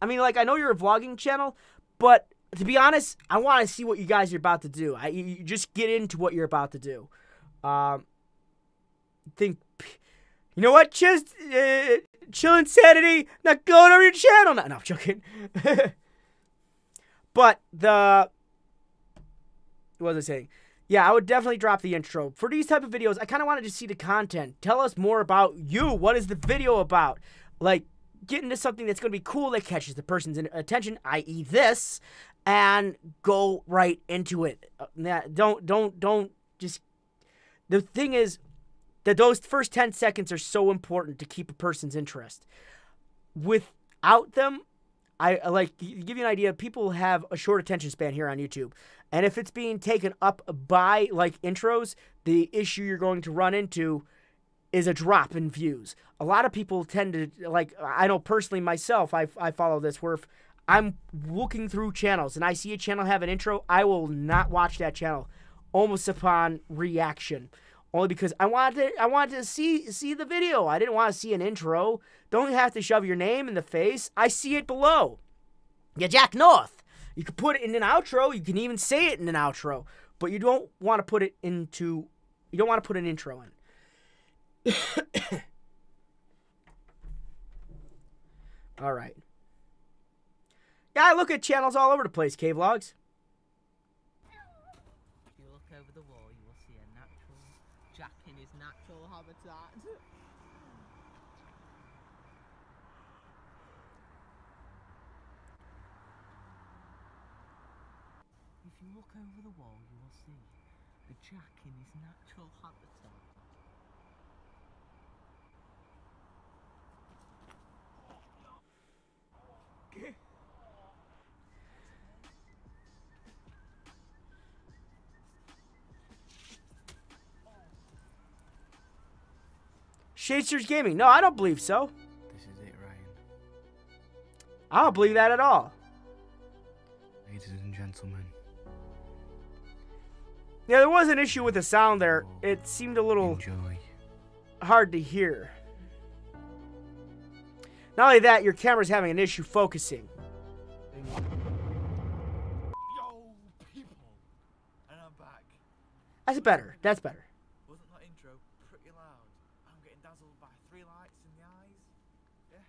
mean, like, I know you're a vlogging channel, but to be honest, I want to see what you guys are about to do. You just get into what you're about to do. You know what? Just chill insanity. Not going over your channel. No, I'm joking. But what was I saying? Yeah, I would definitely drop the intro. For these type of videos, I kind of wanted to see the content. Tell us more about you. What is the video about? Like, get into something that's going to be cool that catches the person's attention, i.e. this, and go right into it. Don't just... The thing is that those first 10 seconds are so important to keep a person's interest. Without them, give you an idea, people have a short attention span here on YouTube. And if it's being taken up by, like, intros, the issue you're going to run into is a drop in views. A lot of people tend to, like, I know personally myself, I follow this, where if I'm looking through channels and I see a channel have an intro, I will not watch that channel almost upon reaction. Only because I wanted to see the video. I didn't want to see an intro. Don't have to shove your name in the face. I see it below. Yeah, Jack North. You can put it in an outro. You can even say it in an outro. But you don't want to put it into... You don't want to put an intro in. All right. Yeah, I look at channels all over the place, K-Vlogs. You look over the wall, you will see a natural Jack in his natural habitat. If you look over the wall, you will see a Jack in his natural habitat. Shadesters Gaming. No, I don't believe so. This is it, Ryan. I don't believe that at all. Ladies and gentlemen. Yeah, there was an issue with the sound there. It seemed a little Enjoy. hard to hear. Not only that, your camera's having an issue focusing. Yo, people! And I'm back. That's better. That's better. Wasn't that intro pretty loud? I'm getting dazzled by 3 lights in the eyes. Yeah.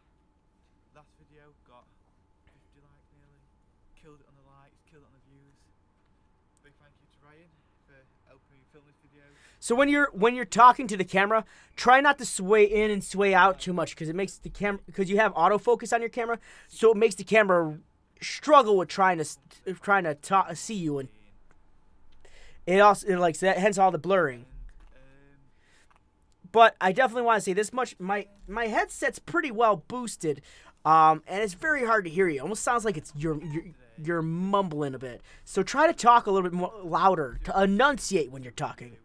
Last video got 50 likes nearly. Killed it on the likes, killed it on the views. Big thank you to Ryan for helping me film this video. So when you're talking to the camera, try not to sway in and sway out too much because it makes the camera, because you have autofocus on your camera, so it makes the camera struggle with trying to see you, and it also hence all the blurring. But I definitely want to say this much: my headset's pretty well boosted, and it's very hard to hear you. It almost sounds like it's you're mumbling a bit. So try to talk a little bit more louder to enunciate when you're talking.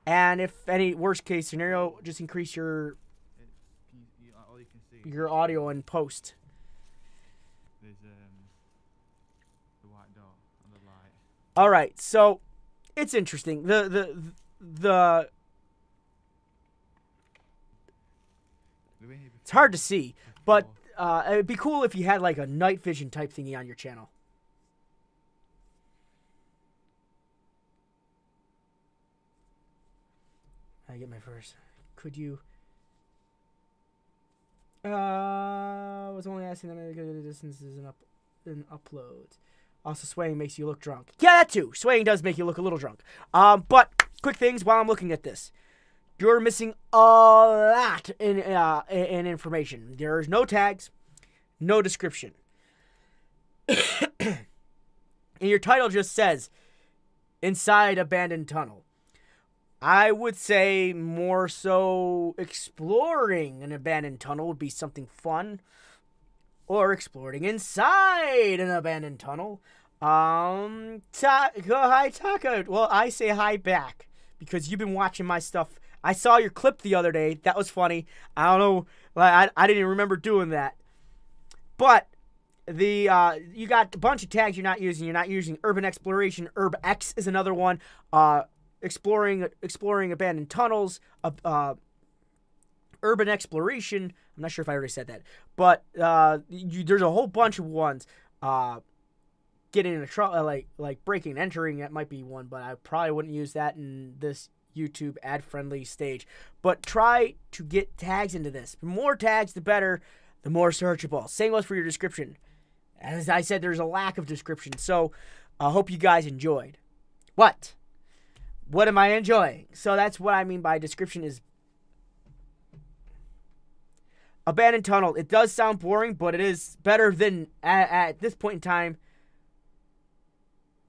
And if any worst case scenario, just increase your audio in post. There's the white dot on the light. All right, so it's interesting. The It's hard to see, but it'd be cool if you had like a night vision type thingy on your channel. I get my first. Could you? I was only asking them the distances and uploads. Also, swaying makes you look drunk. Yeah, that too. Swaying does make you look a little drunk. But quick things while I'm looking at this. You're missing a lot in information. There's no tags, no description. And your title just says, Inside Abandoned Tunnel. I would say more so exploring an abandoned tunnel would be something fun. Or exploring inside an abandoned tunnel. Go hi, Taka. Well, I say hi back. Because you've been watching my stuff. I saw your clip the other day. That was funny. I don't know. I didn't even remember doing that. But you got a bunch of tags you're not using. You're not using urban exploration. UrbX is another one. Exploring abandoned tunnels. Urban exploration. I'm not sure if I already said that. But there's a whole bunch of ones. Getting into trouble, like breaking and entering. That might be one, but I probably wouldn't use that in this YouTube ad-friendly stage. But try to get tags into this. The more tags, the better. The more searchable. Same goes for your description. As I said, there's a lack of description. So I hope you guys enjoyed. What am I enjoying? So that's what I mean by description is abandoned tunnel. It does sound boring, but it is better than at this point in time.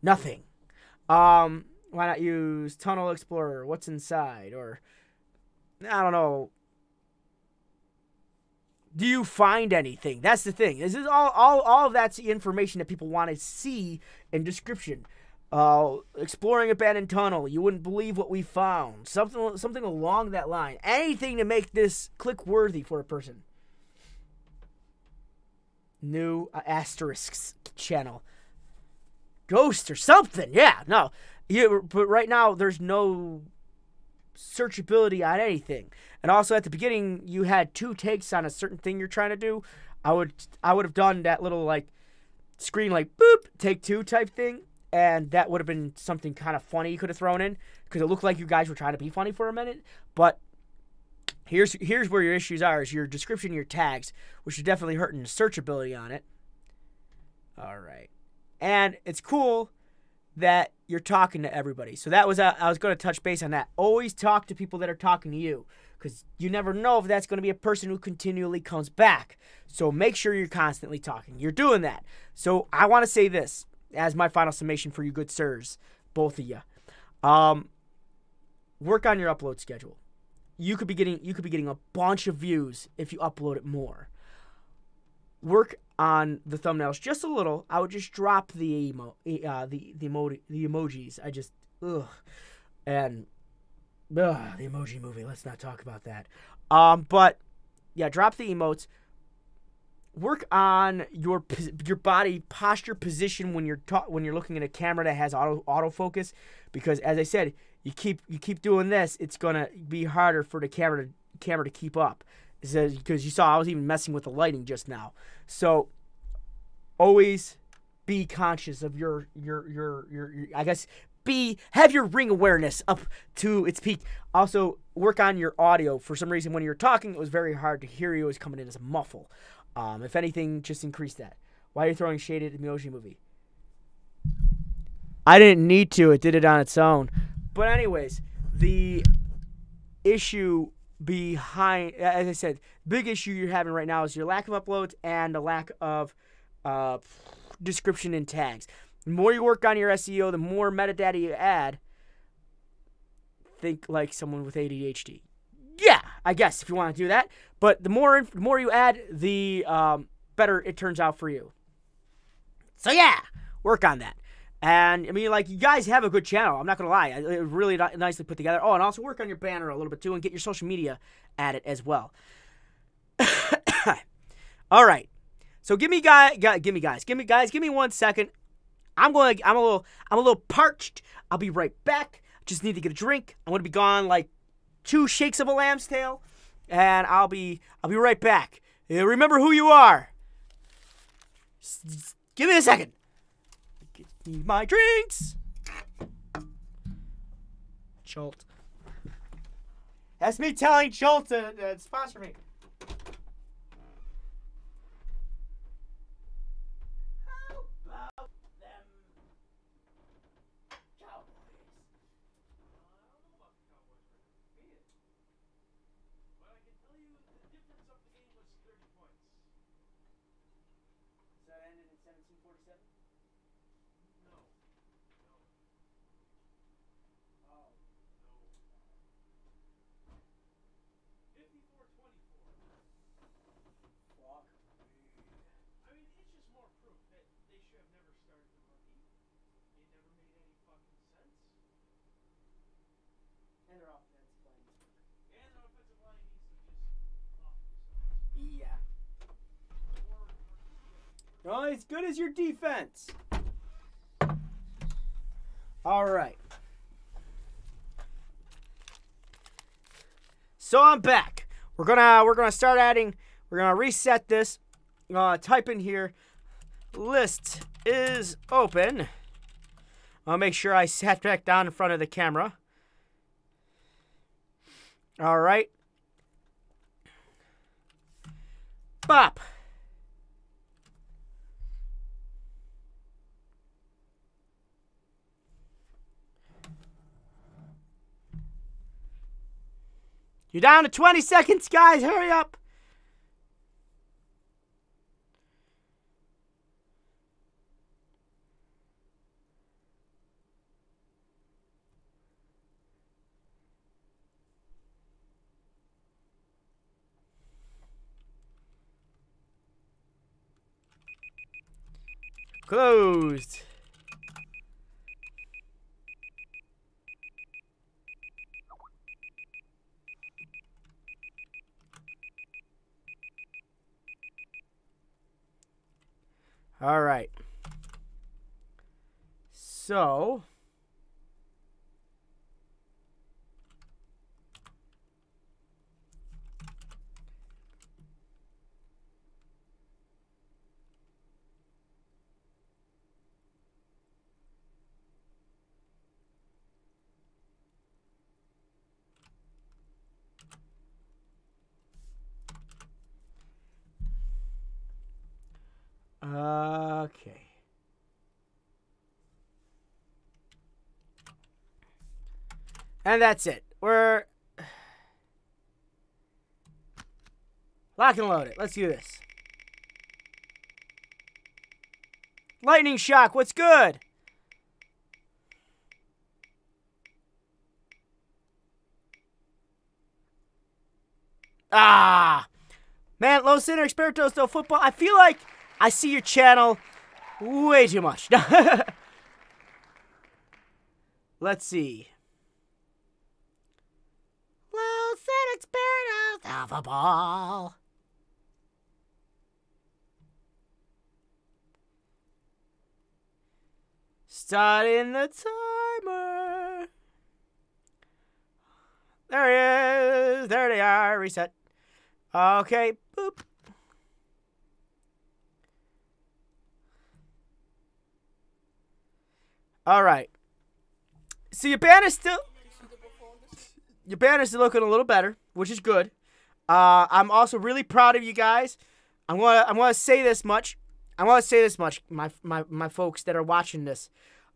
Nothing. Why not use Tunnel Explorer? What's inside? Or, I don't know. Do you find anything? That's the thing. This is all of that's the information that people want to see in description. Exploring abandoned tunnel. You wouldn't believe what we found. Something along that line. Anything to make this click-worthy for a person. New asterisks channel. Ghost or something. Yeah, no. But right now, there's no searchability on anything. And also, at the beginning, you had 2 takes on a certain thing you're trying to do. I would have done that little, like, screen, like, boop, take 2 type thing. And that would have been something kind of funny you could have thrown in. Because it looked like you guys were trying to be funny for a minute. But here's where your issues are. Is your description and your tags. Which are definitely hurting the searchability on it. Alright. And it's cool that you're talking to everybody. So that was I was going to touch base on that. Always talk to people that are talking to you. Because you never know if that's going to be a person who continually comes back. So make sure you're constantly talking. You're doing that. So I want to say this as my final summation for you good sirs, both of you. Work on your upload schedule. You could be getting a bunch of views if you upload it more. Work on the thumbnails just a little. I would just drop the emojis. I just and the emoji movie. Let's not talk about that. But yeah, drop the emotes. Work on your body posture position when you're looking at a camera that has autofocus, because as I said, you keep doing this, it's gonna be harder for the camera to keep up. Because you saw I was even messing with the lighting just now. So always be conscious of your I guess have your ring awareness up to its peak. Also work on your audio. For some reason when you were talking it was very hard to hear you. It was coming in as a muffle. If anything, just increase that. Why are you throwing shade at the emoji movie? I didn't need to. It did it on its own. But anyways, the issue behind, as I said, big issue you're having right now is your lack of uploads and the lack of description and tags. The more you work on your SEO, the more metadata you add. Think like someone with ADHD. Yeah, I guess if you want to do that. But the more you add, the better it turns out for you. So yeah, work on that. And I mean, like, you guys have a good channel. I'm not gonna lie, it really nicely put together. Oh, and also work on your banner a little bit too, and get your social media at it as well. All right. So give me 1 second. I'm a little parched. I'll be right back. Just need to get a drink. I'm gonna be gone like 2 shakes of a lamb's tail. and I'll be right back. Remember who you are. Give me a second. Give me my drinks. Jolt. That's me telling Jolt to sponsor me. How about them Cowboys? I don't know about the Cowboys right now. But I can tell you the difference of the game was 30 points. So that ended in 1747? No. No. Oh. No. 54-24. Fuck. I mean, it's just more proof that they should have never started the rookie. It never made any fucking sense. And their offensive line needs work. And their offensive line needs to just up themselves. Yeah. Or Only as good as your defense. All right. So I'm back. We're gonna start adding. We're gonna reset this. Type in here. List is open. I'll make sure I sat back down in front of the camera. All right. Bop. You're down to 20 seconds, guys. Hurry up. Closed. All right. So, okay. And that's it. We're lock and load it. Let's do this. Lightning shock, what's good? Ah! Man, Los Center Expertos del Football, I feel like I see your channel way too much. Let's see. Los Center Expertos del Football. Starting the timer. There he is. There they are. Reset. Okay. Boop. All right. So your banner's still looking a little better, which is good. I'm also really proud of you guys. I'm gonna say this much. My folks that are watching this.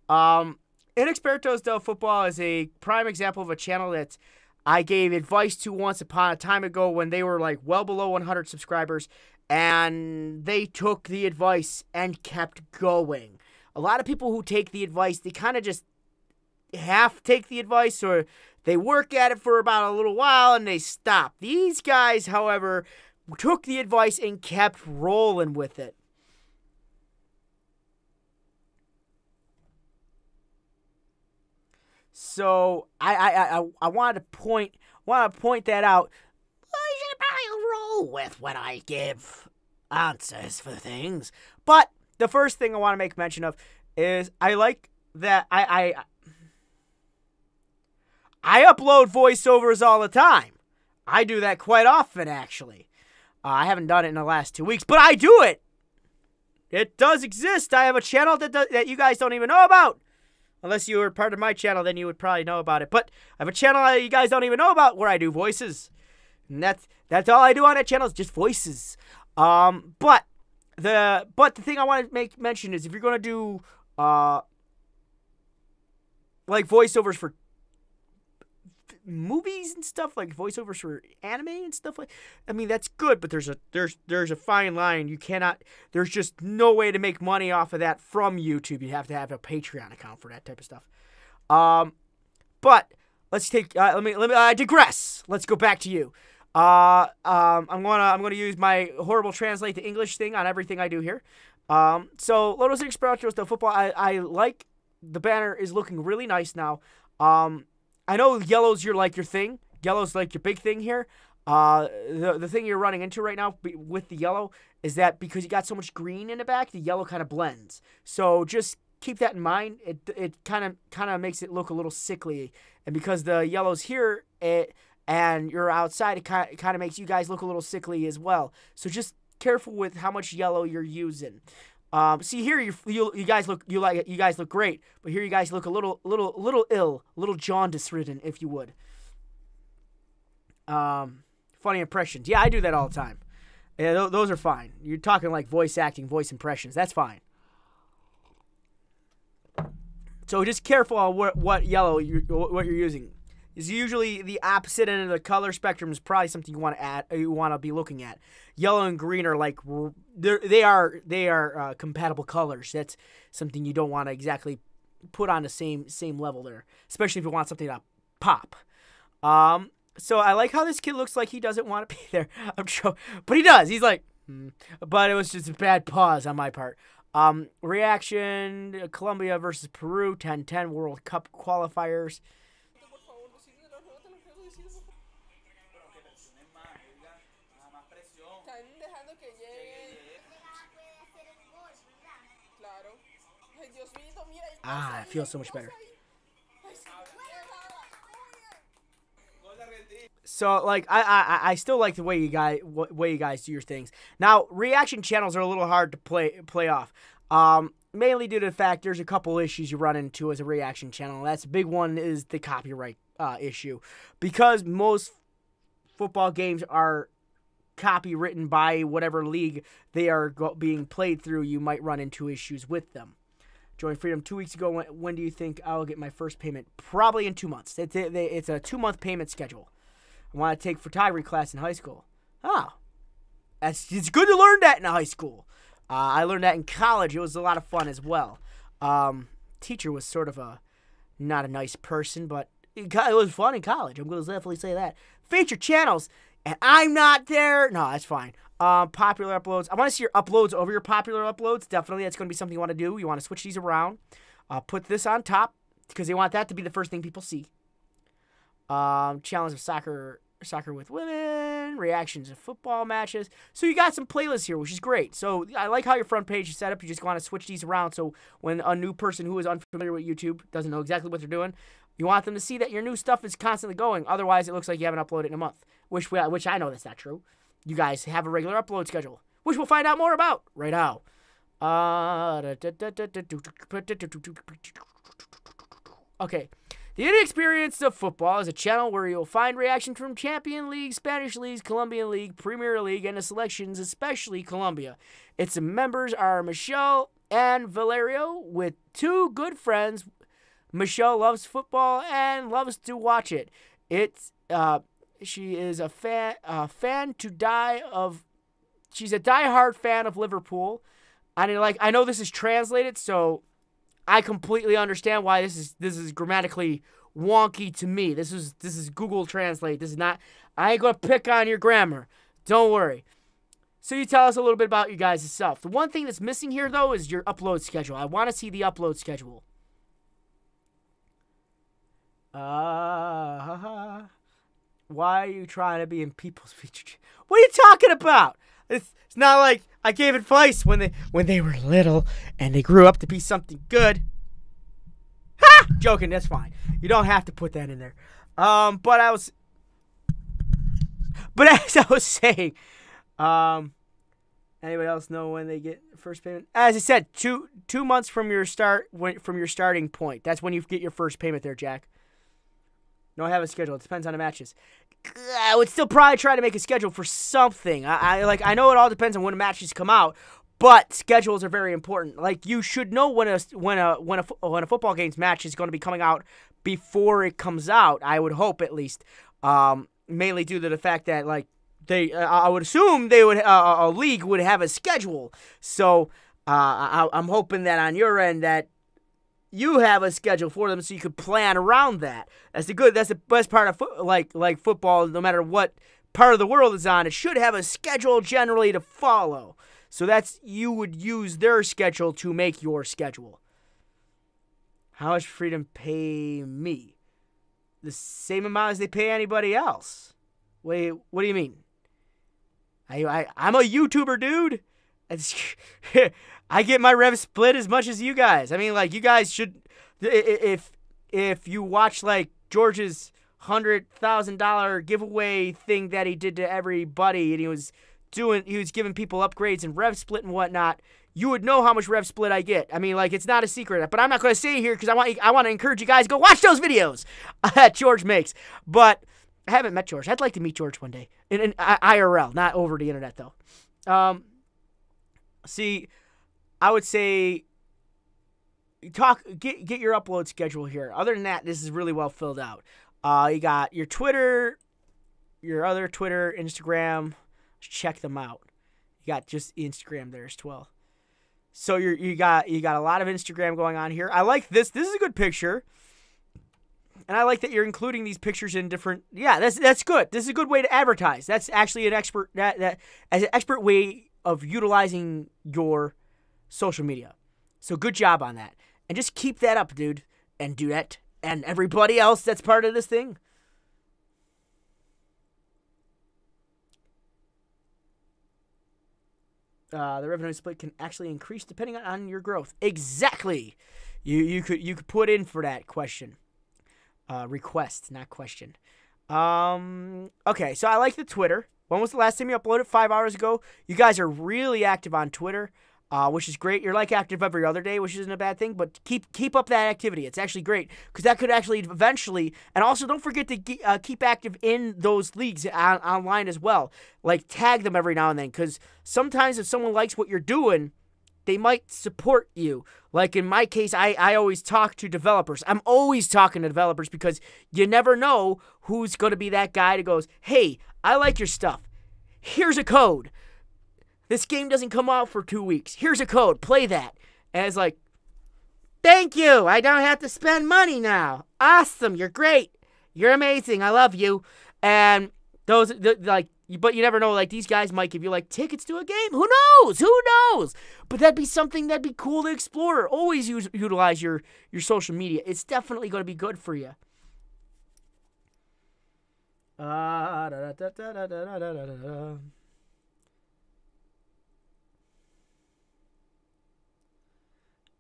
Inexpertos del Football is a prime example of a channel that I gave advice to once upon a time ago when they were like well below 100 subscribers, and they took the advice and kept going. A lot of people who take the advice, they kind of just half take the advice, or they work at it for about a little while and they stop. These guys, however, took the advice and kept rolling with it. So I wanted to point that out. I should probably roll with when I give answers for things. But the first thing I want to make mention of is I like that I upload voiceovers all the time. I do that quite often, actually. I haven't done it in the last 2 weeks, but I do it. It does exist. I have a channel that you guys don't even know about. Unless you were part of my channel, then you would probably know about it. But I have a channel that you guys don't even know about where I do voices. And that's all I do on that channel is just voices. But the thing I want to mention is if you're going to do like voiceovers for movies and stuff, like voiceovers for anime and stuff, like, I mean, that's good, but there's a fine line. You cannot, there's just no way to make money off of that from YouTube. You have to have a Patreon account for that type of stuff. But let's take I digress. Let's go back to you. I'm gonna use my horrible translate to English thing on everything I do here. So Lotus Express the football, I like the banner is looking really nice now. I know yellow's your thing. Yellow's like your big thing here. The thing you're running into right now with the yellow is that because you got so much green in the back, the yellow kind of blends. So just keep that in mind. It kind of makes it look a little sickly, and because the yellow's here, and you're outside, it kind of makes you guys look a little sickly as well. So just careful with how much yellow you're using. See here, you guys look great, but here you guys look a little ill, a little jaundice-ridden, if you would. Funny impressions. Yeah, I do that all the time. Yeah, those are fine. You're talking like voice acting, voice impressions. That's fine. So just careful on what yellow what you're using. Is usually the opposite end of the color spectrum is probably something you want to add. You want to be looking at. Yellow and green are like they are compatible colors. That's something you don't want to exactly put on the same level there, especially if you want something to pop. So I like how this kid looks like he doesn't want to be there. I'm sure, but he does. He's like, but it was just a bad pause on my part. Reaction: Colombia versus Peru, 10-10 World Cup qualifiers. Ah, it feels so much better. So like I still like the way you guys do your things. Now reaction channels are a little hard to play off. Mainly due to the fact there's a couple issues you run into as a reaction channel. That's a big one is the copyright issue, because most football games are copywritten by whatever league they are being played through. You might run into issues with them. Joined Freedom 2 weeks ago. When do you think I'll get my first payment? Probably in 2 months. It's a 2-month payment schedule. I want to take photography class in high school. Oh, it's good to learn that in high school. I learned that in college. It was a lot of fun as well. Teacher was sort of not a nice person, but it was fun in college. I'm going to definitely say that. Feature channels, and I'm not there. No, that's fine. Popular uploads. I want to see your uploads over your popular uploads. Definitely, that's going to be something you want to do. You want to switch these around. Put this on top because they want that to be the first thing people see. Challenge of soccer with women, reactions of football matches. So you got some playlists here, which is great. So I like how your front page is set up. You just want to switch these around. So when a new person who is unfamiliar with YouTube doesn't know exactly what they're doing, you want them to see that your new stuff is constantly going. Otherwise, it looks like you haven't uploaded in a month, which I know that's not true. You guys have a regular upload schedule, which we'll find out more about right now. Okay. The Inexperience of Football is a channel where you'll find reaction from Champion League, Spanish Leagues, Colombian League, Premier League, and the selections, especially Colombia. Its members are Michelle and Valerio, with 2 good friends. Michelle loves football and loves to watch it. She is a fan to die of. She's a diehard fan of Liverpool. I know this is translated, so I completely understand why this is grammatically wonky to me. This is Google Translate. This is not. I ain't gonna pick on your grammar. Don't worry. So you tell us a little bit about you guys yourself. The one thing that's missing here though is your upload schedule. I want to see the upload schedule. Why are you trying to be in people's feature? What are you talking about? It's not like I gave advice when they were little and they grew up to be something good. Ha! Joking, that's fine. You don't have to put that in there. But I was. But as I was saying, anybody else know when they get first payment? As I said, 2 months from your starting point. That's when you get your first payment there, Jack. No, I have a schedule. It depends on the matches. I would still probably try to make a schedule for something. I know it all depends on when the matches come out, but schedules are very important. Like, you should know when a football game's match is going to be coming out before it comes out. I would hope, at least, mainly due to the fact that I would assume they would a league would have a schedule. So I'm hoping that on your end that you have a schedule for them so you could plan around that. That's the best part of football. No matter what part of the world is on, it should have a schedule generally to follow. So you would use their schedule to make your schedule. How much Freedom pay me? The same amount as they pay anybody else. Wait, what do you mean? I'm a YouTuber, dude. I get my rev split as much as you guys. I mean, you guys should, if you watch George's $100,000 giveaway thing that he did to everybody, and he was giving people upgrades and rev split and whatnot, you would know how much rev split I get. I mean, it's not a secret, but I'm not going to say it here because I want to encourage you guys to go watch those videos that George makes. But I haven't met George. I'd like to meet George one day in IRL, not over the internet though. See, I would say get your upload schedule here. Other than that, this is really well filled out. You got your Twitter, your other Twitter, Instagram. Check them out. You got just Instagram there as well. So you got a lot of Instagram going on here. I like this. This is a good picture. And I like that you're including these pictures in different. Yeah, that's good. This is a good way to advertise. That's actually an expert that as an expert way of utilizing your social media. So good job on that. And just keep that up, dude. And do that. And everybody else that's part of this thing. The revenue split can actually increase depending on your growth. Exactly. You could put in for that question. Request, not question. Okay, so I like the Twitter. When was the last time you uploaded? 5 hours ago. You guys are really active on Twitter, which is great. You're active every other day, which isn't a bad thing, but keep up that activity. It's actually great because that could actually eventually, and also don't forget to keep active in those leagues online as well. Tag them every now and then because sometimes if someone likes what you're doing, they might support you. In my case, I always talk to developers. I'm always talking to developers because you never know who's going to be that guy that goes, hey, I like your stuff. Here's a code. This game doesn't come out for 2 weeks. Here's a code. Play that. And it's thank you. I don't have to spend money now. Awesome. You're great. You're amazing. I love you. And but you never know, these guys might give you, tickets to a game. Who knows? Who knows? But that'd be something that'd be cool to explore. Always utilize your social media. It's definitely going to be good for you.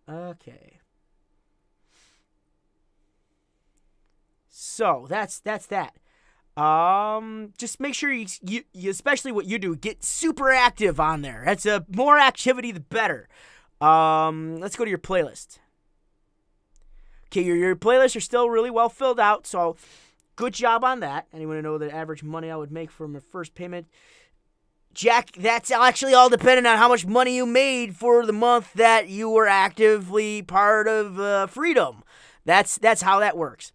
Okay. So, that's that. Just make sure you especially what you do, get super active on there. That's more activity, the better. Let's go to your playlist. Okay, your playlists are still really well filled out, so good job on that. Anyone know the average money I would make from a first payment? Jack, that's actually all dependent on how much money you made for the month that you were actively part of Freedom. That's how that works.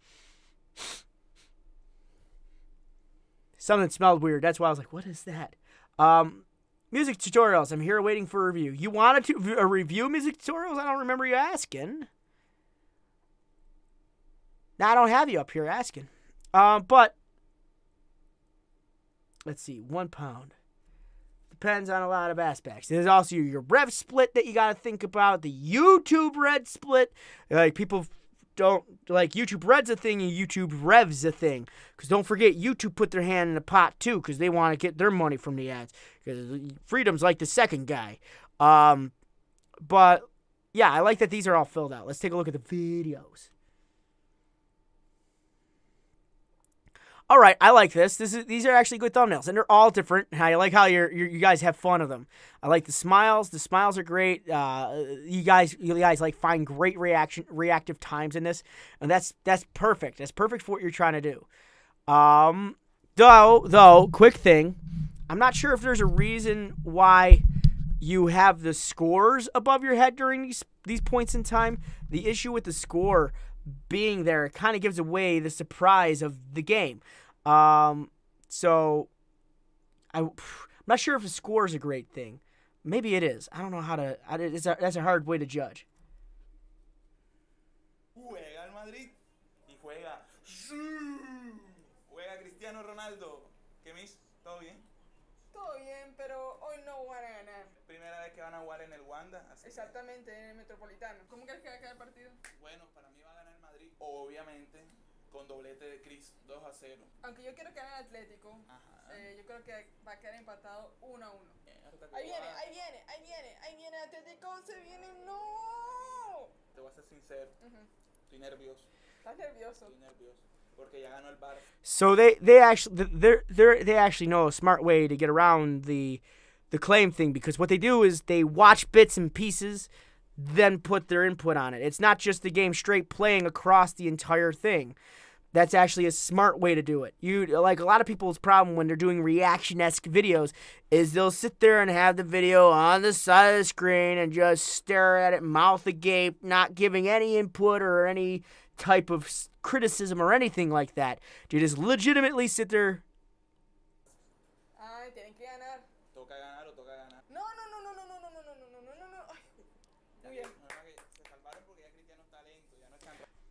Something smelled weird. That's why I was what is that? Music tutorials. I'm here waiting for a review. You wanted to review music tutorials? I don't remember you asking. Now I don't have you up here asking. But let's see. £1. Depends on a lot of aspects. There's also your rev split that you got to think about. The YouTube red split. People don't YouTube Red's a thing and YouTube Rev's a thing. Because don't forget, YouTube put their hand in the pot too because they want to get their money from the ads. Because Freedom's the second guy. But yeah, I like that these are all filled out. Let's take a look at the videos. all right, I like this. These are actually good thumbnails, and they're all different. I like how you guys have fun of them. I like the smiles. The smiles are great. You guys like find great reactive times in this, and that's perfect. That's perfect for what you're trying to do. Though, quick thing, I'm not sure if there's a reason why you have the scores above your head during these points in time. The issue with the score being there, it kind of gives away the surprise of the game. So I'm not sure if the score is a great thing. Maybe it is. I don't know how to. That's a hard way to judge. Juega el Madrid y juega Cristiano Ronaldo. ¿Qué mis? ¿Todo bien? Todo bien, pero hoy no van a ganar. Primera vez que van a jugar en el Wanda. Exactamente, en el Metropolitano. ¿Cómo crees que va a quedar el partido? Bueno, para mí va a ganar el Madrid, obviamente, con doblete de Chris, 2-0. Aunque yo quiero que gane el Atlético, yo creo que va a quedar empatado 1-1. Ahí viene Atlético, se viene, no. Te voy a ser sincero, estoy nervioso. ¿Estás nervioso? Estoy nervioso. Porque ya ganó el Barça. So they actually know a smart way to get around the claim thing, because what they do is they watch bits and pieces, then put their input on it. It's not just the game straight playing across the entire thing. That's actually a smart way to do it. Like a lot of people's problem when they're doing reaction-esque videos is they'll sit there and have the video on the side of the screen and just stare at it, mouth agape, not giving any input or any type of criticism or anything like that. You just legitimately sit there. Ay, tienen que ganar. Toca ganar o toca ganar. No. Muy bien.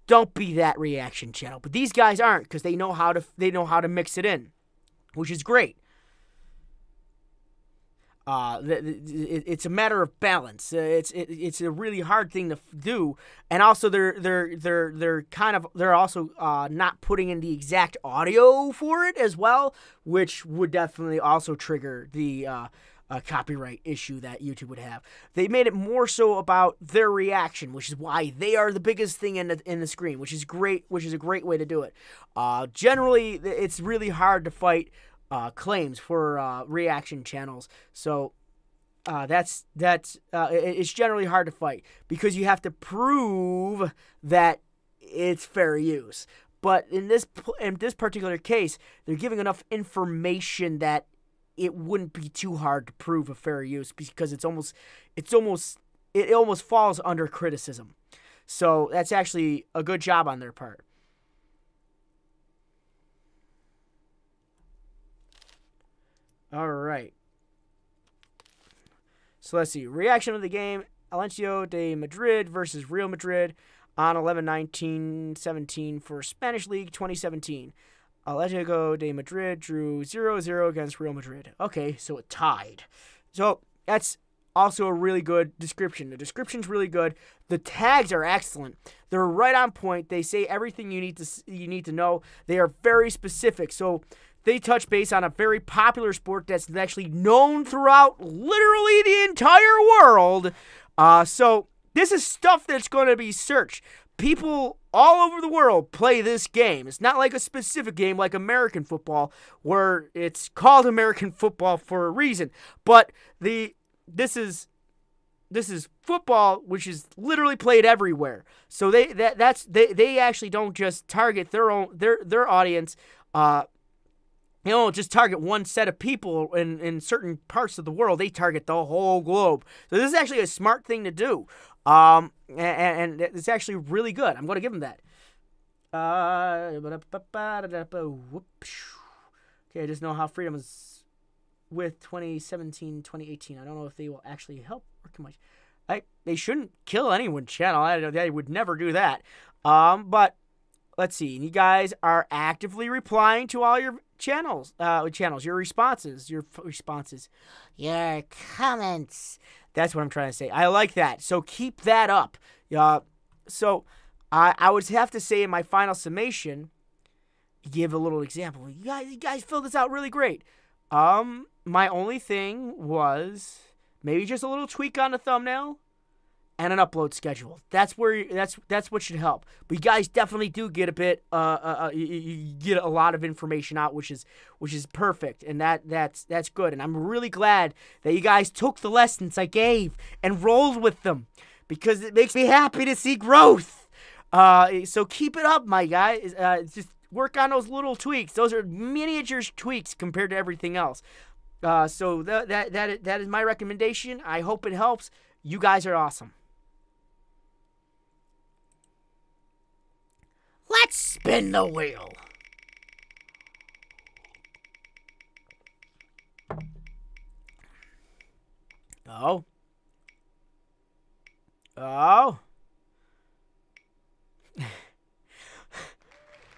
Don't be that reaction channel. But these guys aren't, because they know how to mix it in, which is great. It's a matter of balance. It's a really hard thing to do, and also they're also not putting in the exact audio for it as well, which would definitely also trigger the copyright issue that YouTube would have. They made it more so about their reaction, which is why they are the biggest thing in the screen, which is great. Which is a great way to do it. Generally, it's really hard to fight claims for reaction channels, so it's generally hard to fight because you have to prove that it's fair use. But in this particular case, they're giving enough information that it wouldn't be too hard to prove a fair use, because it almost falls under criticism. So that's actually a good job on their part. All right. So let's see. Reaction of the game: Atlético de Madrid versus Real Madrid on 11/19/17 for Spanish League 2017. Atlético de Madrid drew 0-0 against Real Madrid. Okay, so it tied. So that's also a really good description. The description's really good. The tags are excellent. They're right on point. They say everything you need to know. They are very specific. So they touch base on a very popular sport that's actually known throughout literally the entire world. So this is stuff that's going to be searched. People all over the world play this game. It's not like a specific game like American football, where it's called American football for a reason. But this is football, which is literally played everywhere. So they actually don't just target their audience. They don't just target one set of people in certain parts of the world. They target the whole globe. So this is actually a smart thing to do. And it's actually really good. I'm going to give them that. Okay, I just know how Freedom is with 2017, 2018. I don't know if they will actually help or too much. They shouldn't kill anyone's channel. They would never do that. But let's see. You guys are actively replying to all your your responses, your comments. That's what I'm trying to say. I like that. So keep that up. So I would have to say in my final summation, give a little example. You guys filled this out really great. My only thing was maybe just a little tweak on the thumbnail and an upload schedule. That's where that's what should help. But you guys definitely do get a bit you get a lot of information out, which is perfect, and that's good. And I'm really glad that you guys took the lessons I gave and rolled with them, because it makes me happy to see growth. So keep it up, my guys. Just work on those little tweaks. Those are miniature tweaks compared to everything else. So that is my recommendation. I hope it helps. You guys are awesome. Let's spin the wheel. Oh. Oh.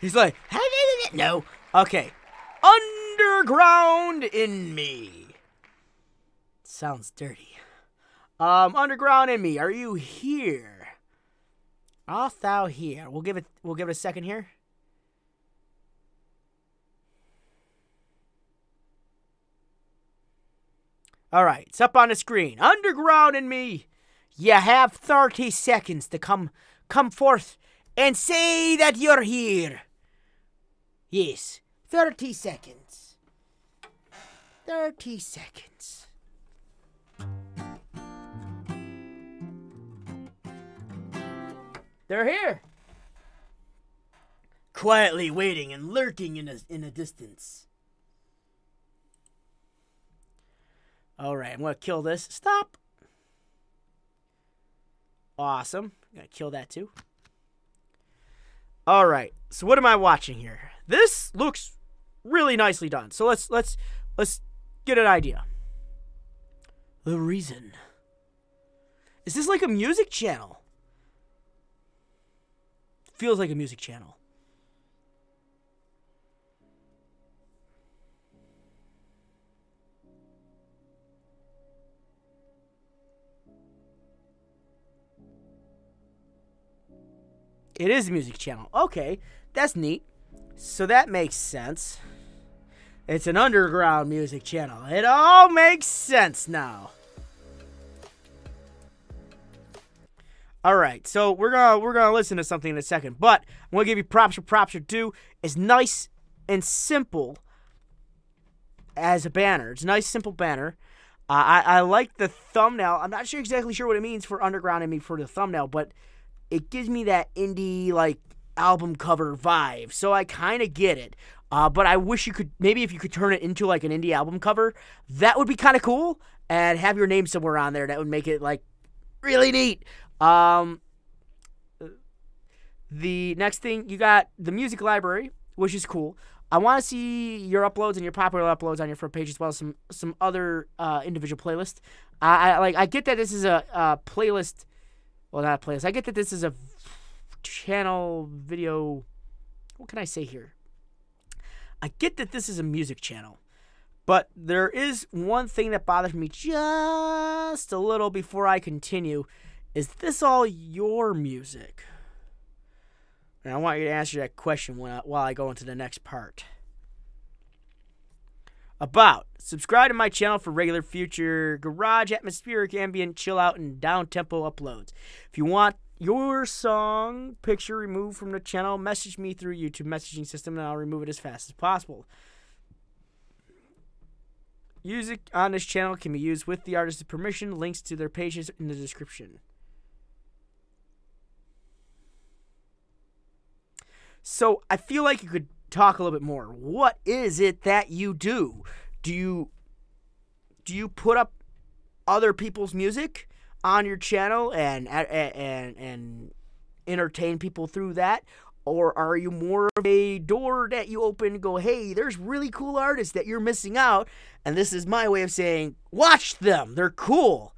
He's like, no. Okay. Underground in me. Sounds dirty. Underground in me, are you here? Art thou here? We'll give it a second here. All right, it's up on the screen. Underground in me. You have 30 seconds to come forth and say that you're here. Yes, 30 seconds. 30 seconds. They're here. Quietly waiting and lurking in a distance. Alright, I'm going to kill this. Stop. Awesome. I'm going to kill that too. Alright, so what am I watching here? This looks really nicely done. So let's get an idea. The reason. Is this like a music channel? Feels like a music channel. It is a music channel. Okay, that's neat. So that makes sense. It's an underground music channel. It all makes sense now. All right, so we're gonna listen to something in a second, but I'm gonna give you props for props are due. It's nice and simple as a banner. It's a nice, simple banner. I like the thumbnail. I'm not exactly sure what it means for Underground in me for the thumbnail, but it gives me that indie like album cover vibe. So I kind of get it. But I wish you could, maybe if you could turn it into like an indie album cover, that would be kind of cool, and have your name somewhere on there. That would make it like really neat. The next thing, you got the music library, which is cool. I want to see your uploads and your popular uploads on your front page, as well as some other individual playlists. I get that this is a playlist. Well, not a playlist. I get that this is a channel video. What can I say here? I get that this is a music channel, but there is one thing that bothers me just a little before I continue. Is this all your music? And I want you to answer that question while I go into the next part. Subscribe to my channel for regular future garage, atmospheric, ambient, chill out, and down-tempo uploads. If you want your song picture removed from the channel, message me through YouTube messaging system, and I'll remove it as fast as possible. Music on this channel can be used with the artist's permission. Links to their pages in the description. So I feel like you could talk a little bit more. What is it that you do? Do you put up other people's music on your channel and entertain people through that? Or are you more of a door that you open and go, hey, there's really cool artists that you're missing out, and this is my way of saying, watch them, they're cool.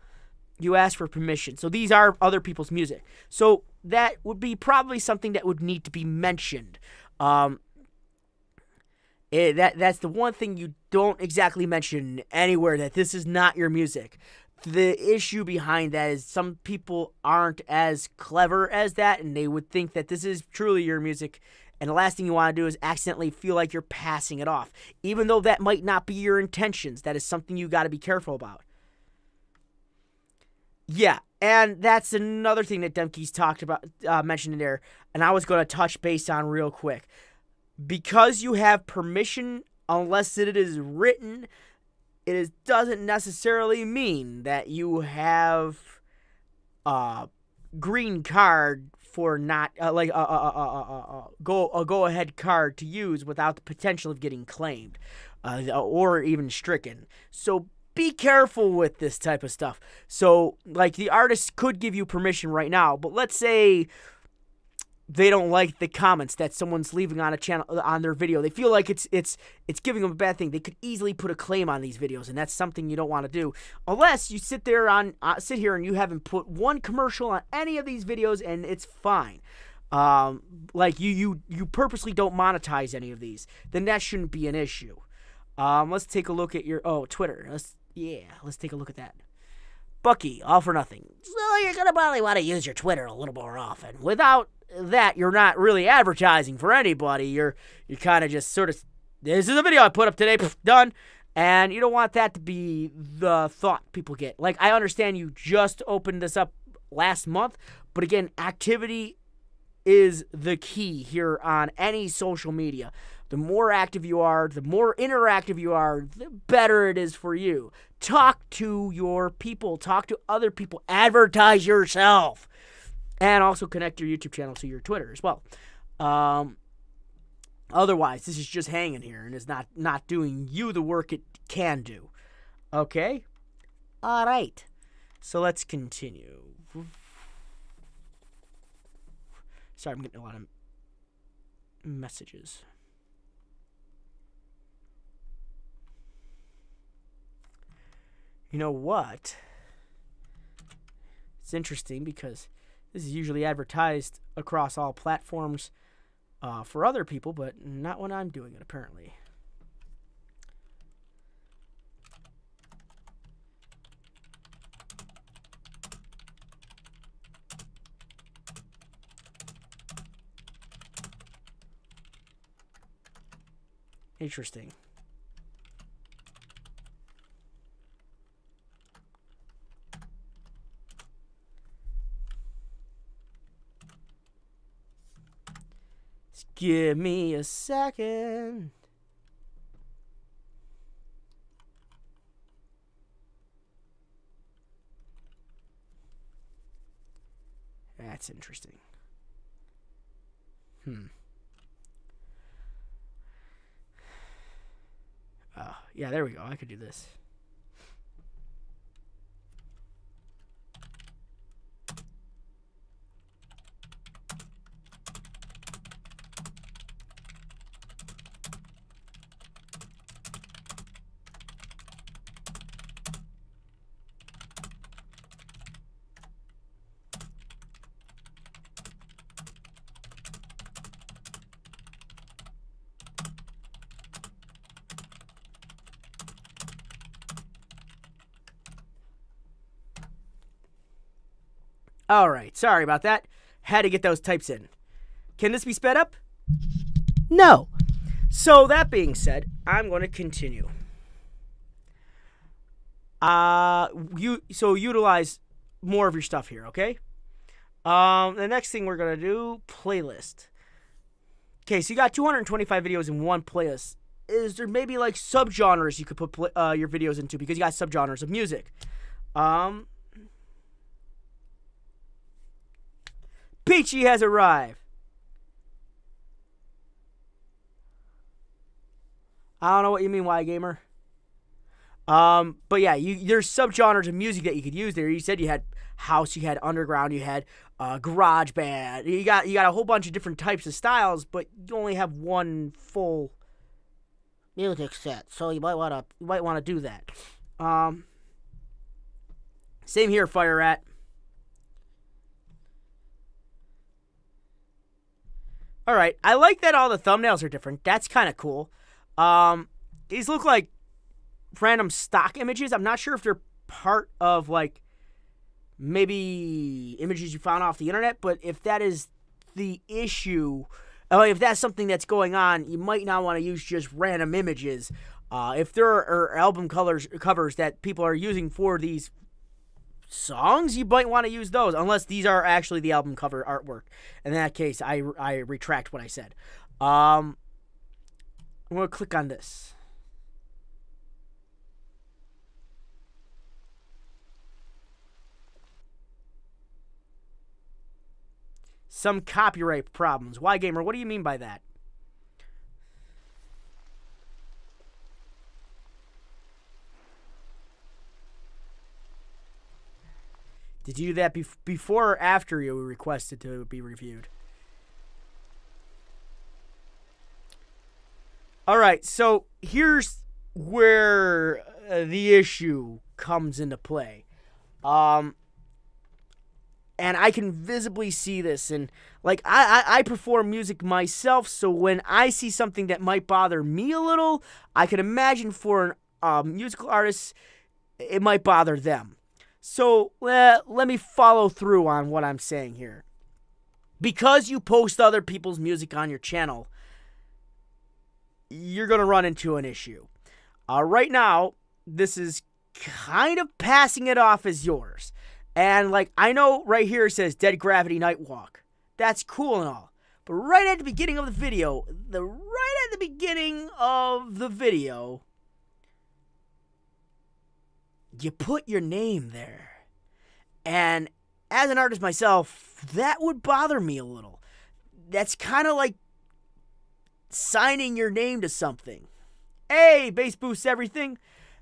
You ask for permission. So these are other people's music. So that would be probably something that would need to be mentioned. That's the one thing you don't exactly mention anywhere, that this is not your music. The issue behind that is some people aren't as clever as that, and they would think that this is truly your music, and the last thing you want to do is accidentally feel like you're passing it off. Even though that might not be your intentions, that is something you got to be careful about. Yeah, and that's another thing that Demke's talked about, mentioned in there, and I was going to touch base on real quick. Because you have permission, unless it is written, doesn't necessarily mean that you have a green card for not go ahead card to use without the potential of getting claimed or even stricken. So be careful with this type of stuff. So like the artist could give you permission right now, but let's say they don't like the comments that someone's leaving on a channel on their video. They feel like it's giving them a bad thing. They could easily put a claim on these videos, and that's something you don't want to do unless you sit here and you haven't put one commercial on any of these videos, and it's fine. Like you purposely don't monetize any of these, then that shouldn't be an issue. Let's take a look at your Twitter. Let's take a look at that. Bucky, all for nothing. So you're gonna probably want to use your Twitter a little more often. Without that, you're not really advertising for anybody. You're kind of just sort of, this is a video I put up today, done. And you don't want that to be the thought people get. Like, I understand you just opened this up last month, but again, activity is the key here on any social media. The more active you are, the more interactive you are, the better it is for you. Talk to your people. Talk to other people. Advertise yourself. And also connect your YouTube channel to your Twitter as well. Otherwise, this is just hanging here and is not doing you the work it can do. Okay? All right. So let's continue. Sorry, I'm getting a lot of messages. You know what? It's interesting because this is usually advertised across all platforms for other people, but not when I'm doing it, apparently. Interesting. Give me a second. That's interesting. Yeah, there we go. I could do this. All right, sorry about that. Had to get those types in. Can this be sped up? No. So that being said, I'm going to continue. So utilize more of your stuff here, okay? The next thing we're going to do, playlist. Okay, so you got 225 videos in one playlist. Is there maybe like subgenres you could put your videos into because you got subgenres of music? Peachy has arrived. I don't know what you mean, Y-Gamer. But yeah, there's subgenres of music that you could use there. You said you had house, you had underground, you had garage band. You got a whole bunch of different types of styles, but you only have one full music set. So you might want to do that. Same here, Fire Rat. All right, I like that all the thumbnails are different. That's kind of cool. These look like random stock images. I'm not sure if they're part of, like, maybe images you found off the internet, but if that is the issue, if that's something that's going on, you might not want to use just random images. If there are album covers that people are using for these songs, you might want to use those, unless these are actually the album cover artwork. In that case, I retract what I said. I'm going to click on this. Some copyright problems. Why, gamer? What do you mean by that? Did you do that before or after you requested to be reviewed? All right, so here's where the issue comes into play. And I can visibly see this. And, like, I perform music myself, so when I see something that might bother me a little, I can imagine for a musical artist, it might bother them. So let me follow through on what I'm saying here. Because you post other people's music on your channel, you're going to run into an issue. Right now, this is kind of passing it off as yours. And, like, I know right here it says Dead Gravity Nightwalk. That's cool and all. But right at the beginning of the video, you put your name there. And as an artist myself, that would bother me a little. That's kind of like signing your name to something. Hey, bass boosts everything.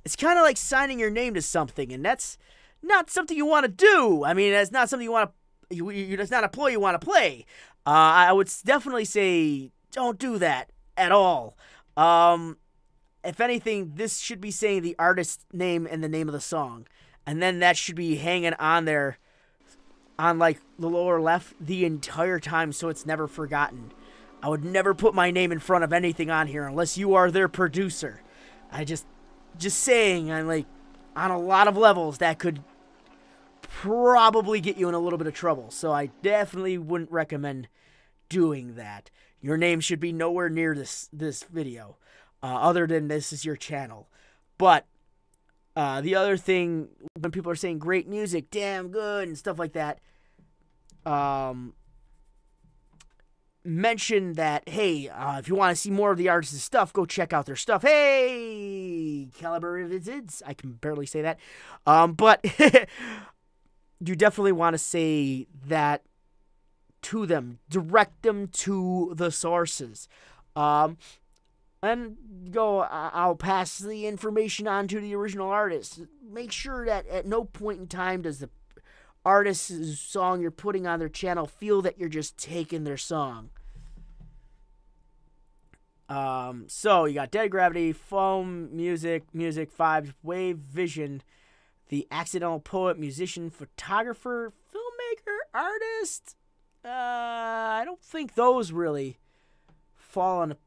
It's kind of like signing your name to something, and that's not something you want to do. I mean, that's not something you want to. That's not a ploy you want to play. I would definitely say don't do that at all. If anything, this should be saying the artist's name and the name of the song. And then that should be hanging on there on, like, the lower left the entire time so it's never forgotten. I would never put my name in front of anything on here unless you are their producer. I just saying, I'm like, on a lot of levels, that could probably get you in a little bit of trouble. So I definitely wouldn't recommend doing that. Your name should be nowhere near this video. Other than this is your channel. But the other thing, when people are saying great music, damn good, and stuff like that, mention that, hey, if you want to see more of the artist's stuff, go check out their stuff. Hey, Caliber Visits. I can barely say that. But you definitely want to say that to them. Direct them to the sources. And go, I'll pass the information on to the original artist. Make sure that at no point in time does the artist's song you're putting on their channel feel that you're just taking their song. So you got Dead Gravity, Foam, Music, 5, Wave, Vision, the Accidental Poet, Musician, Photographer, Filmmaker, Artist. I don't think those really fall into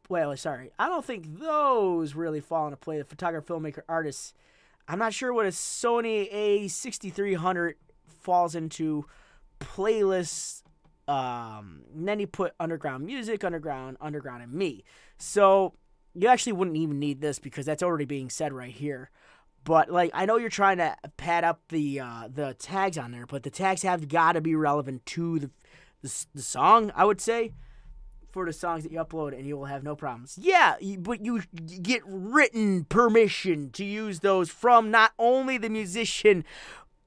I don't think those really fall into play. The photographer, filmmaker, artist. I'm not sure what a Sony A6300 falls into. Playlists. Then you put underground music, underground, and me. So you actually wouldn't even need this because that's already being said right here. But, like, I know you're trying to pad up the tags on there, but the tags have got to be relevant to the song, I would say, for the songs that you upload, and you will have no problems. Yeah, but you get written permission to use those from not only the musician,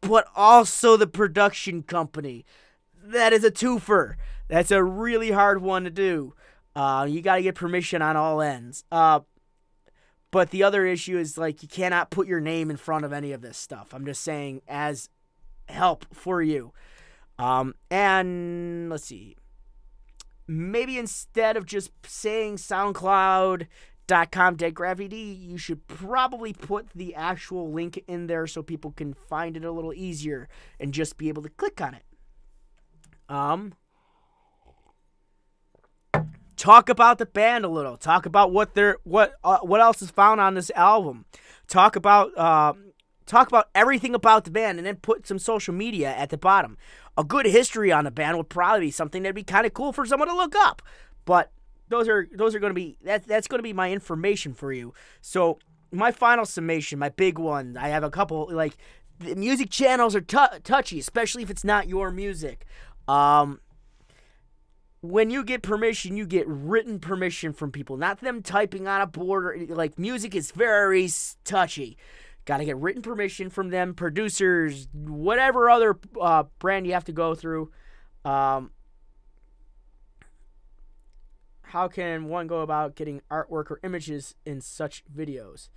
but also the production company. That is a twofer. That's a really hard one to do. You got to get permission on all ends. But the other issue is, like, you cannot put your name in front of any of this stuff. I'm just saying as help for you. And let's see. Maybe instead of just saying SoundCloud.com Dead Gravity, you should probably put the actual link in there so people can find it a little easier and just be able to click on it. Talk about the band a little. Talk about what else is found on this album. Talk about everything about the band, and then put some social media at the bottom. A good history on the band would probably be something that'd be kind of cool for someone to look up. But those are going to be that's going to be my information for you. So my final summation, my big one, I have a couple, like, the music channels are touchy, especially if it's not your music. When you get permission, you get written permission from people, not them typing on a board. Or, like, music is very touchy. Got to get written permission from them, producers, whatever other brand you have to go through. How can one go about getting artwork or images in such videos?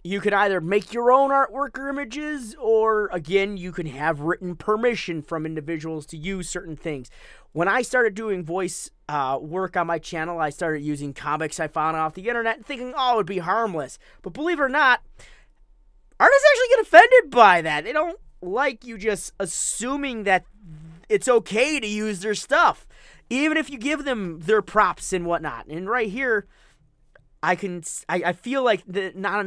You can either make your own artwork or images, or, again, you can have written permission from individuals to use certain things. When I started doing voice work on my channel, I started using comics I found off the internet, thinking, oh, it would be harmless. But believe it or not, artists actually get offended by that. They don't like you just assuming that it's okay to use their stuff, even if you give them their props and whatnot. And right here, I feel like not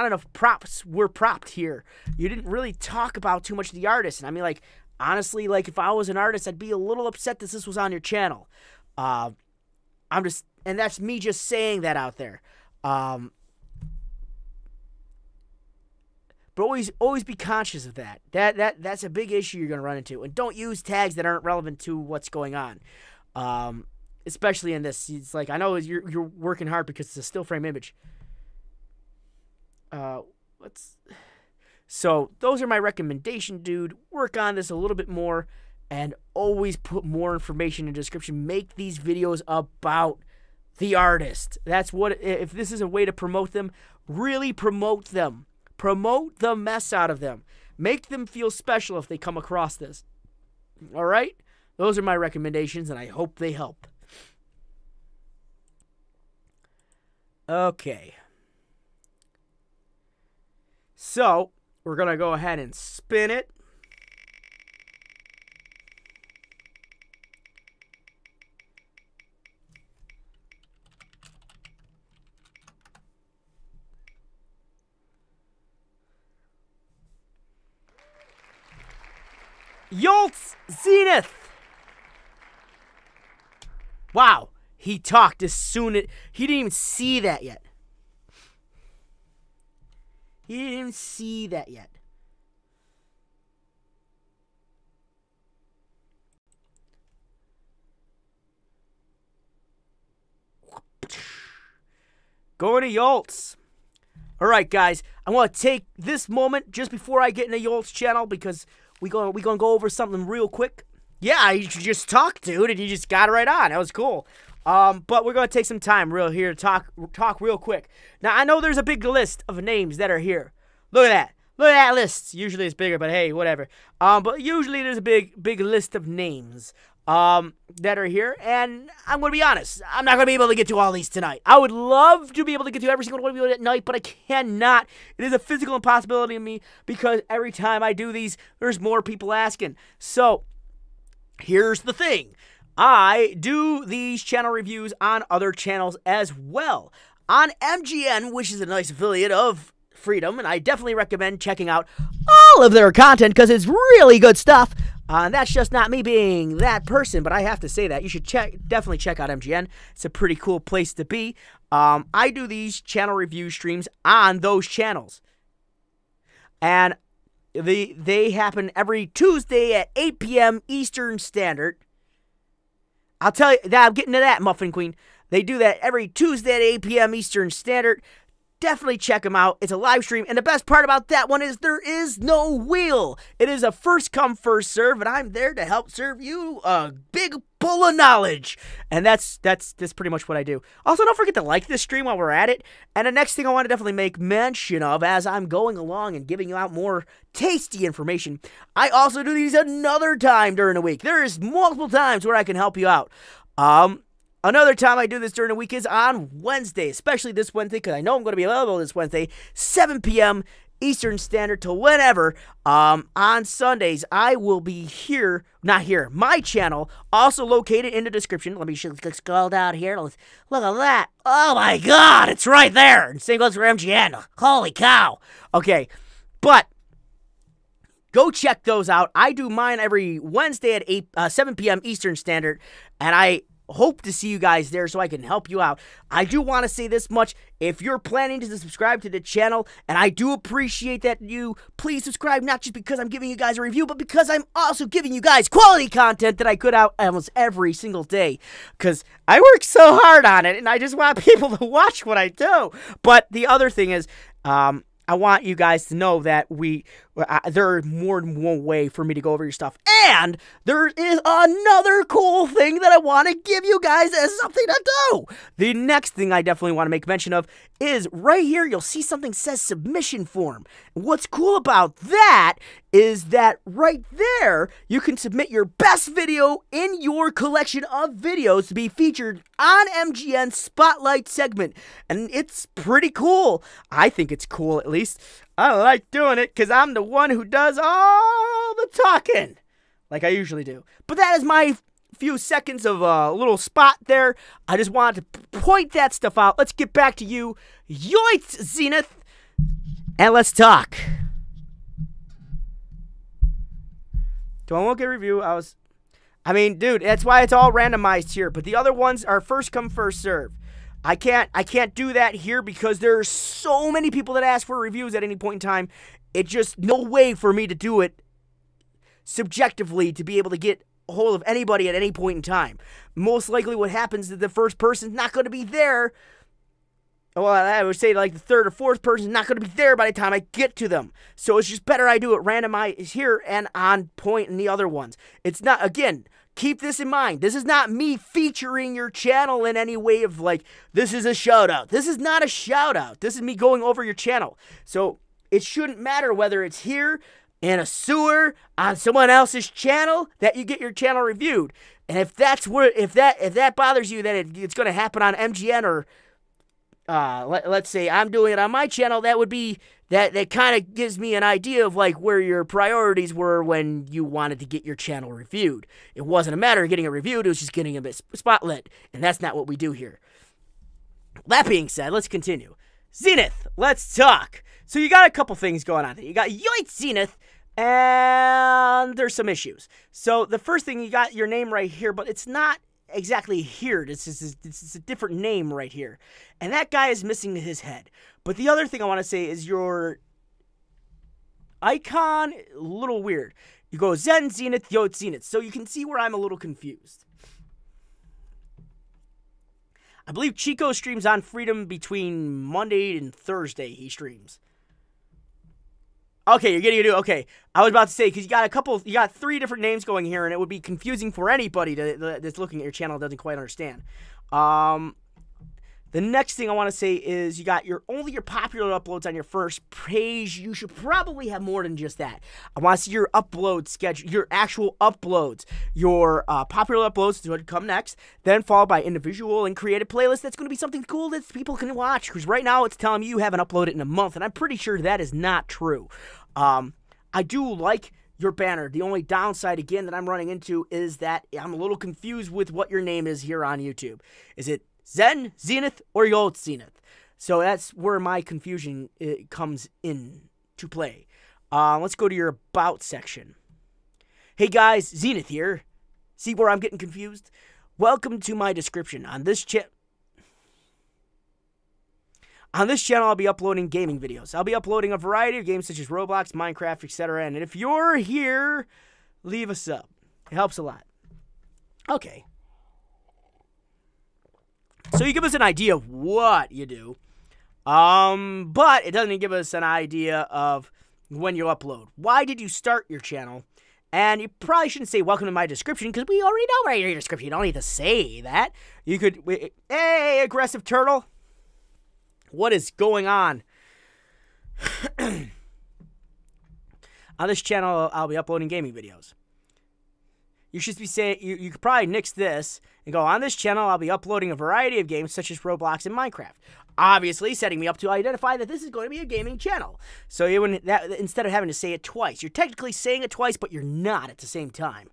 enough props were propped here. You didn't really talk about too much of the artist. And I mean, like, honestly, like, if I was an artist, I'd be a little upset that this was on your channel. And that's me just saying that out there. But always be conscious of that. That's a big issue you're going to run into. And don't use tags that aren't relevant to what's going on. Especially in this. It's like, I know you're working hard because it's a still frame image. So those are my recommendation, dude. Work on this a little bit more and always put more information in the description. Make these videos about the artist. That's what, if this is a way to promote them, really promote them. Promote the mess out of them. Make them feel special if they come across this. All right? Those are my recommendations, and I hope they help. Okay. So, we're going to go ahead and spin it. Yolt's Zenith. Wow, he talked as soon as he didn't even see that yet. He didn't even see that yet. Going to Yolt's. All right, guys, I want to take this moment just before I get into Yolt's channel because we gonna go over something real quick. Yeah, you just talked, dude, and you just got it right on. That was cool. But we're gonna take some time here to talk real quick. Now I know there's a big list of names that are here. Look at that. Look at that list. Usually it's bigger, but hey, whatever. But usually there's a big list of names that are here, and I'm gonna be honest. I'm not gonna be able to get to all these tonight. I would love to be able to get to every single one of you at night, but I cannot. It is a physical impossibility to me because every time I do these, there's more people asking. So here's the thing. I do these channel reviews on other channels as well. On MGN, which is a nice affiliate of Freedom, and I definitely recommend checking out all of their content because it's really good stuff. And that's just not me being that person, but I have to say that. You should definitely check out MGN. It's a pretty cool place to be. I do these channel review streams on those channels. And they happen every Tuesday at 8 p.m. Eastern Standard. I'll tell you, I'm getting to that, Muffin Queen. They do that every Tuesday at 8 p.m. Eastern Standard. Definitely check them out. It's a live stream, and the best part about that one is there is no wheel. It is a first come, first serve, and I'm there to help serve you a big bowl of knowledge. And that's pretty much what I do. Also, don't forget to like this stream while we're at it. And the next thing I want to definitely make mention of as I'm going along and giving you out more tasty information, I also do these another time during the week. There is multiple times where I can help you out. Another time I do this during the week is on Wednesday, especially this Wednesday, because I know I'm going to be available this Wednesday, 7 p.m. Eastern Standard to whenever. On Sundays, I will be here, not here, my channel, also located in the description. Let me scroll down here. Look at that. Oh my God, it's right there. And same goes for MGN. Holy cow. Okay, but go check those out. I do mine every Wednesday at 7 p.m. Eastern Standard, and hope to see you guys there so I can help you out. I do want to say this much. If you're planning to subscribe to the channel, and I do appreciate that you please subscribe, not just because I'm giving you guys a review, but because I'm also giving you guys quality content that I put out almost every single day. Because I work so hard on it, and I just want people to watch what I do. But the other thing is, I want you guys to know that there is more than one way for me to go over your stuff. And there is another cool thing that I want to give you guys as something to do. The next thing I definitely want to make mention of is right here, you'll see something that says submission form. What's cool about that is that right there, you can submit your best video in your collection of videos to be featured on MGN's Spotlight segment. And it's pretty cool. I think it's cool, at least. I like doing it because I'm the one who does all the talking, like I usually do. But that is my few seconds of a little spot there. I just wanted to point that stuff out. Let's get back to you. Yoits, Zenith, and let's talk. Do I want to get a review? I mean, dude, that's why it's all randomized here. But the other ones are first come, first serve. I can't do that here because there's so many people that ask for reviews at any point in time. It's just no way for me to do it subjectively to be able to get a hold of anybody at any point in time. Most likely what happens is the first person's not going to be there. Well, I would say like the third or fourth person's not going to be there by the time I get to them. So it's just better I do it randomized here and on point in the other ones. It's not, again, keep this in mind. This is not me featuring your channel in any way of like, this is a shout out. This is not a shout out. This is me going over your channel. So it shouldn't matter whether it's here in a sewer on someone else's channel that you get your channel reviewed. And if that's where, if that bothers you, that it's going to happen on MGN or let's say I'm doing it on my channel, that would be that kind of gives me an idea of like where your priorities were when you wanted to get your channel reviewed. It wasn't a matter of getting it reviewed, it was just getting a bit spotlit, and that's not what we do here. That being said, let's continue. Zenith, let's talk. So you got a couple things going on there. You got Yoit Zenith, and there's some issues. So the first thing, you got your name right here, but it's not exactly here. This is a different name right here. And that guy is missing his head. But the other thing I want to say is your icon, a little weird. You go Zen, Zenith, Yoit, Zenith. So you can see where I'm a little confused. I believe Chico streams on Freedom between Monday and Thursday. He streams. Okay, you're getting to do. Okay, I was about to say, because you got 3 different names going here, and it would be confusing for anybody that's looking at your channel doesn't quite understand. The next thing I want to say is you got only your popular uploads on your first page. You should probably have more than just that. I want to see your upload schedule, your actual uploads, your popular uploads is what would come next, then followed by individual and creative playlists. That's going to be something cool that people can watch, because right now it's telling me you haven't uploaded in a month, and I'm pretty sure that is not true. I do like your banner. The only downside, again, that I'm running into is that I'm a little confused with what your name is here on YouTube. Is it Zen, Zenith, or Yoit Zenith? So that's where my confusion comes in to play. Let's go to your About section. Hey guys, Zenith here. See where I'm getting confused? Welcome to my description. On this channel, I'll be uploading gaming videos. I'll be uploading a variety of games such as Roblox, Minecraft, etc. And if you're here, leave a sub. It helps a lot. Okay. So you give us an idea of what you do. But it doesn't give us an idea of when you upload. Why did you start your channel? And you probably shouldn't say welcome to my description, because we already know right in your description. You don't need to say that. You could, hey, aggressive turtle. What is going on? On this channel, I'll be uploading gaming videos. You should be saying, you could probably nix this and go, on this channel, I'll be uploading a variety of games such as Roblox and Minecraft. Obviously, setting me up to identify that this is going to be a gaming channel. So you wouldn't, instead of having to say it twice, you're technically saying it twice, but you're not at the same time.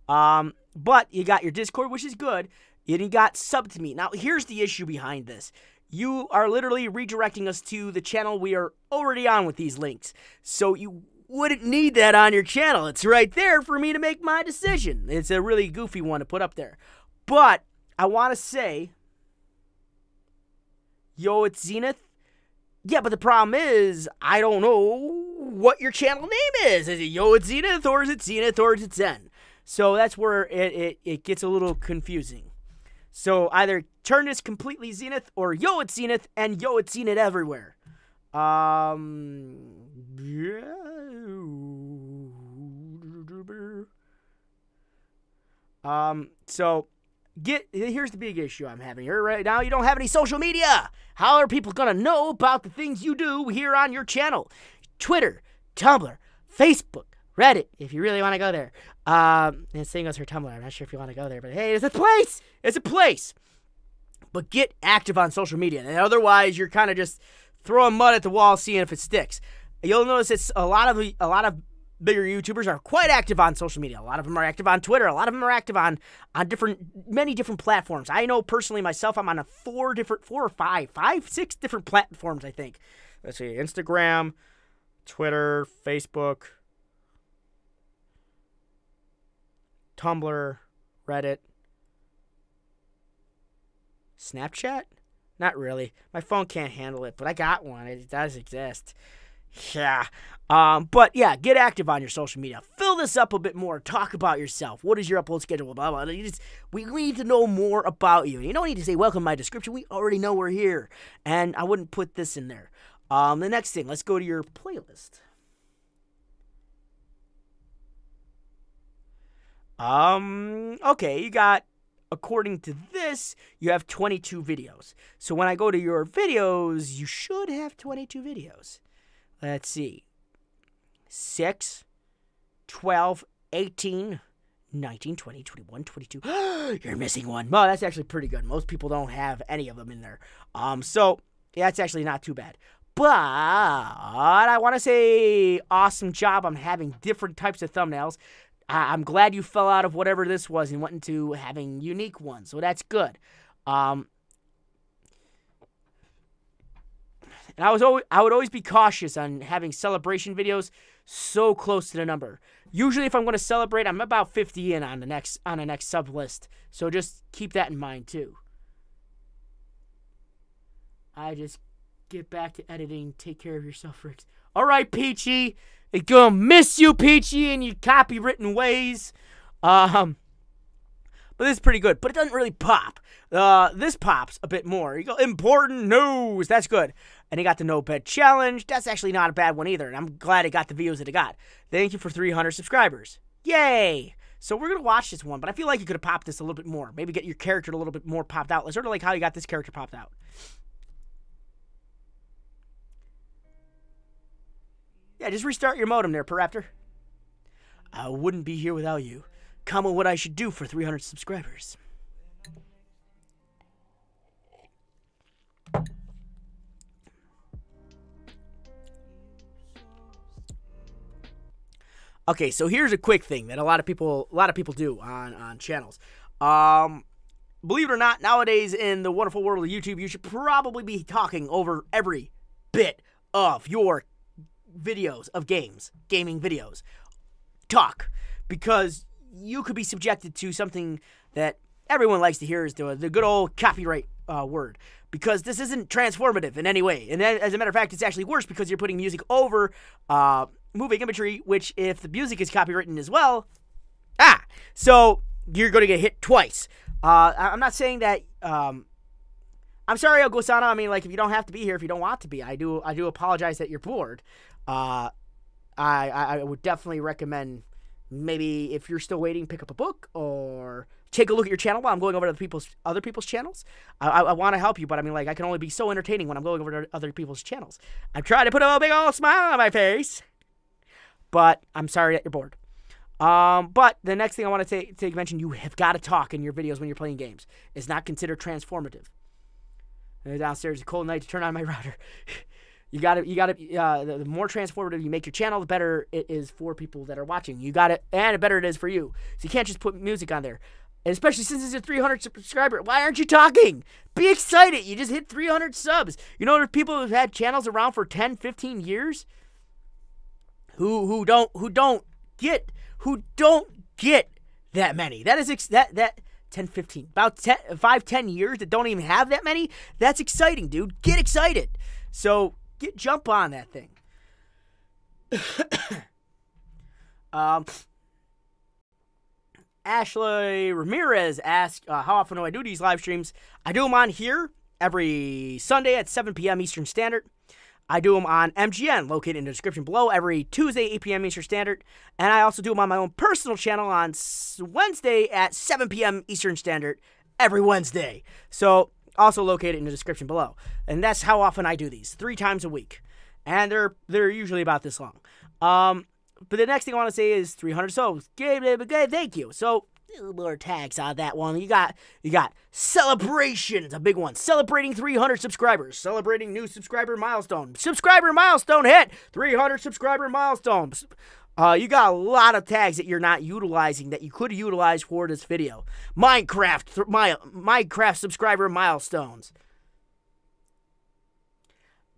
But you got your Discord, which is good. And you got Sub to Me. Now, here's the issue behind this. You are literally redirecting us to the channel we are already on with these links. So you wouldn't need that on your channel. It's right there for me to make my decision. It's a really goofy one to put up there. But I want to say, yo, it's Zenith. Yeah, but the problem is, I don't know what your channel name is. Is it Yo, it's Zenith, or is it Zenith, or is it Zen? So that's where it gets a little confusing. So either turn this completely Zenith, or Yo, it's Zenith, and Yo, it's Zenith everywhere. Yeah. So here's the big issue I'm having here right now. You don't have any social media. How are people gonna know about the things you do here on your channel? Twitter, Tumblr, Facebook, Reddit, if you really want to go there. And same goes for Tumblr. I'm not sure if you want to go there, but hey, it's a place. It's a place. But get active on social media. And otherwise, you're kind of just throwing mud at the wall, seeing if it sticks. You'll notice it's a lot of bigger YouTubers are quite active on social media. A lot of them are active on Twitter. A lot of them are active on many different platforms. I know personally myself, I'm on 4 or 5, 6 different platforms, I think. Let's see, Instagram, Twitter, Facebook, Tumblr, Reddit, Snapchat? Not really. My phone can't handle it, but I got one. It does exist. Yeah. But yeah, get active on your social media. Fill this up a bit more. Talk about yourself. What is your upload schedule? Blah, blah, blah. We need to know more about you. You don't need to say, welcome to my description. We already know we're here. And I wouldn't put this in there. The next thing, let's go to your playlist. Okay, you got, according to this, you have 22 videos. So when I go to your videos, you should have 22 videos. Let's see. 6, 12, 18, 19, 20, 21, 22. You're missing one. Well, that's actually pretty good. Most people don't have any of them in there. So yeah, that's actually not too bad. But I want to say awesome job on having different types of thumbnails. I'm glad you fell out of whatever this was and went into having unique ones. So that's good. And I would always be cautious on having celebration videos so close to the number. Usually, if I'm going to celebrate, I'm about 50 in on the next sub list. So just keep that in mind too. I just get back to editing. Take care of yourself, Fricks. All right, Peachy. I'm gonna miss you, Peachy, in your copywritten ways. But this is pretty good. But it doesn't really pop. This pops a bit more. You go, important news. That's good. And you got the No Bet Challenge. That's actually not a bad one either. And I'm glad it got the views that it got. Thank you for 300 subscribers. Yay! So we're going to watch this one. But I feel like you could have popped this a little bit more. Maybe get your character a little bit more popped out. Sort of like how you got this character popped out. Yeah, just restart your modem there, Paraptor. I wouldn't be here without you. Comment what I should do for 300 subscribers. Okay, so here's a quick thing that a lot of people do on channels. Believe it or not, nowadays in the wonderful world of YouTube, you should probably be talking over every bit of your videos of gaming videos. Talk, because you could be subjected to something that everyone likes to hear is the good old copyright word, because this isn't transformative in any way. And as a matter of fact, it's actually worse because you're putting music over moving imagery, which if the music is copywritten as well, so you're going to get hit twice. I'm not saying that, I'm sorry, Ogosana. I mean, like, if you don't have to be here, if you don't want to be, I do apologize that you're bored. I would definitely recommend, maybe if you're still waiting, pick up a book or take a look at your channel while I'm going over to other people's channels. I want to help you, but I mean, like, I can only be so entertaining when I'm going over to other people's channels. I'm trying to put a big old smile on my face, but I'm sorry that you're bored. But the next thing I want to mention, you have got to talk in your videos when you're playing games. It's not considered transformative. Downstairs, a cold night to turn on my router. You gotta, the more transformative you make your channel, the better it is for people that are watching. You got it, and the better it is for you. So you can't just put music on there. And especially since it's a 300 subscriber, why aren't you talking? Be excited. You just hit 300 subs. You know, there's people who've had channels around for 10, 15 years who don't get that many. That 10, 15. About 10, 5, 10 years that don't even have that many. That's exciting, dude. Get excited. So jump on that thing. Ashley Ramirez asked, how often do I do these live streams? I do them on here every Sunday at 7 p.m. Eastern Standard. I do them on MGN, located in the description below, every Tuesday, 8 p.m. Eastern Standard. And I also do them on my own personal channel on Wednesday at 7 p.m. Eastern Standard every Wednesday. So, also located in the description below. And that's how often I do these, 3 times a week. And they're usually about this long. But the next thing I want to say is 300 subs. Thank you. So, a little more tags on that one. You got celebration. It's a big one. Celebrating 300 subscribers. Celebrating new subscriber milestone. Subscriber milestone hit. 300 subscriber milestones. You got a lot of tags that you're not utilizing that you could utilize for this video. Minecraft subscriber milestones.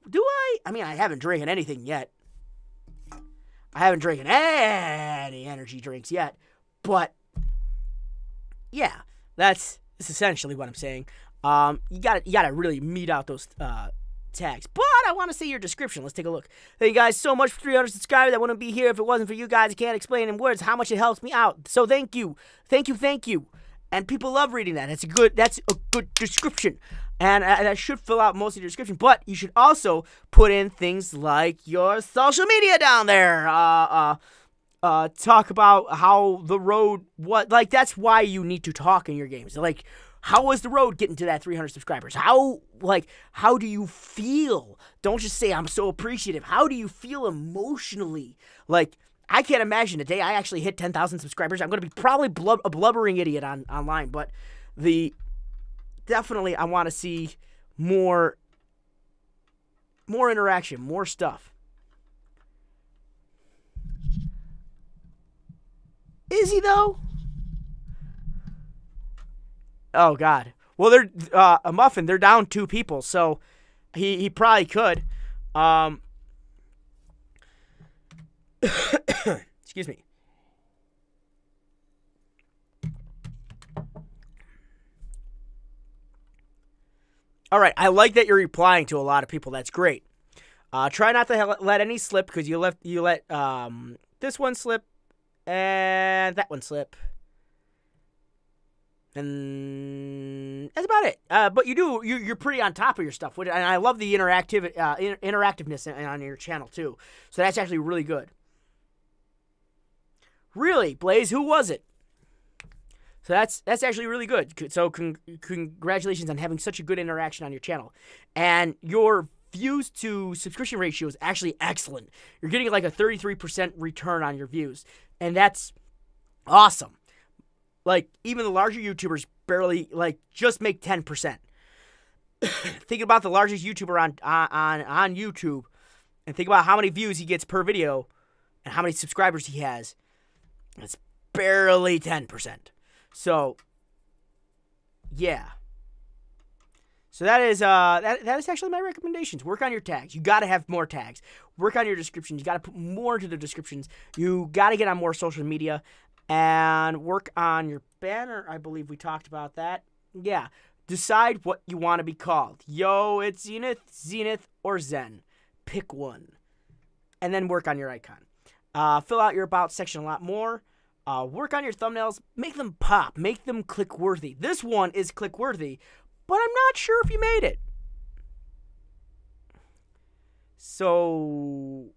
Do I? I mean, I haven't drinking anything yet. I haven't drinking any energy drinks yet, but yeah, that's essentially what I'm saying. You gotta really meet out those tags. But I want to see your description. Let's take a look. Thank you guys so much for 300 subscribers. I wouldn't be here if it wasn't for you guys. I can't explain in words how much it helps me out. So thank you, thank you. And people love reading that. That's a good description. And that should fill out most of your description. But you should also put in things like your social media down there. Talk about how the road, that's why you need to talk in your games. Like, how was the road getting to that 300 subscribers? How do you feel? Don't just say, I'm so appreciative. How do you feel emotionally? Like, I can't imagine the day I actually hit 10,000 subscribers. I'm going to be probably a blubbering idiot online. But definitely I want to see more interaction, more stuff. Is he though? Oh God. Well, they're a muffin. They're down 2 people, so he probably could. Excuse me. All right, I like that you're replying to a lot of people. That's great. Try not to let any slip, because you let this one slip and that one slip, and that's about it. But you're pretty on top of your stuff, and I love the interactiveness on your channel too. So that's actually really good. Really, Blaze, who was it? So that's actually really good. So congratulations on having such a good interaction on your channel. And your views to subscription ratio is actually excellent. You're getting like a 33% return on your views. And that's awesome. Like, even the larger YouTubers barely, just make 10%. Think about the largest YouTuber on YouTube. And think about how many views he gets per video. And how many subscribers he has. It's barely 10%. So, yeah. So that is actually my recommendations. Work on your tags. You got to have more tags. Work on your descriptions. You got to put more into the descriptions. You got to get on more social media and work on your banner. I believe we talked about that. Yeah. Decide what you want to be called. Yo, it's Zenith, or Zen. Pick one. And then work on your icon. Fill out your about section a lot more. Work on your thumbnails. Make them pop. Make them click-worthy. This one is click-worthy, but I'm not sure if you made it. So,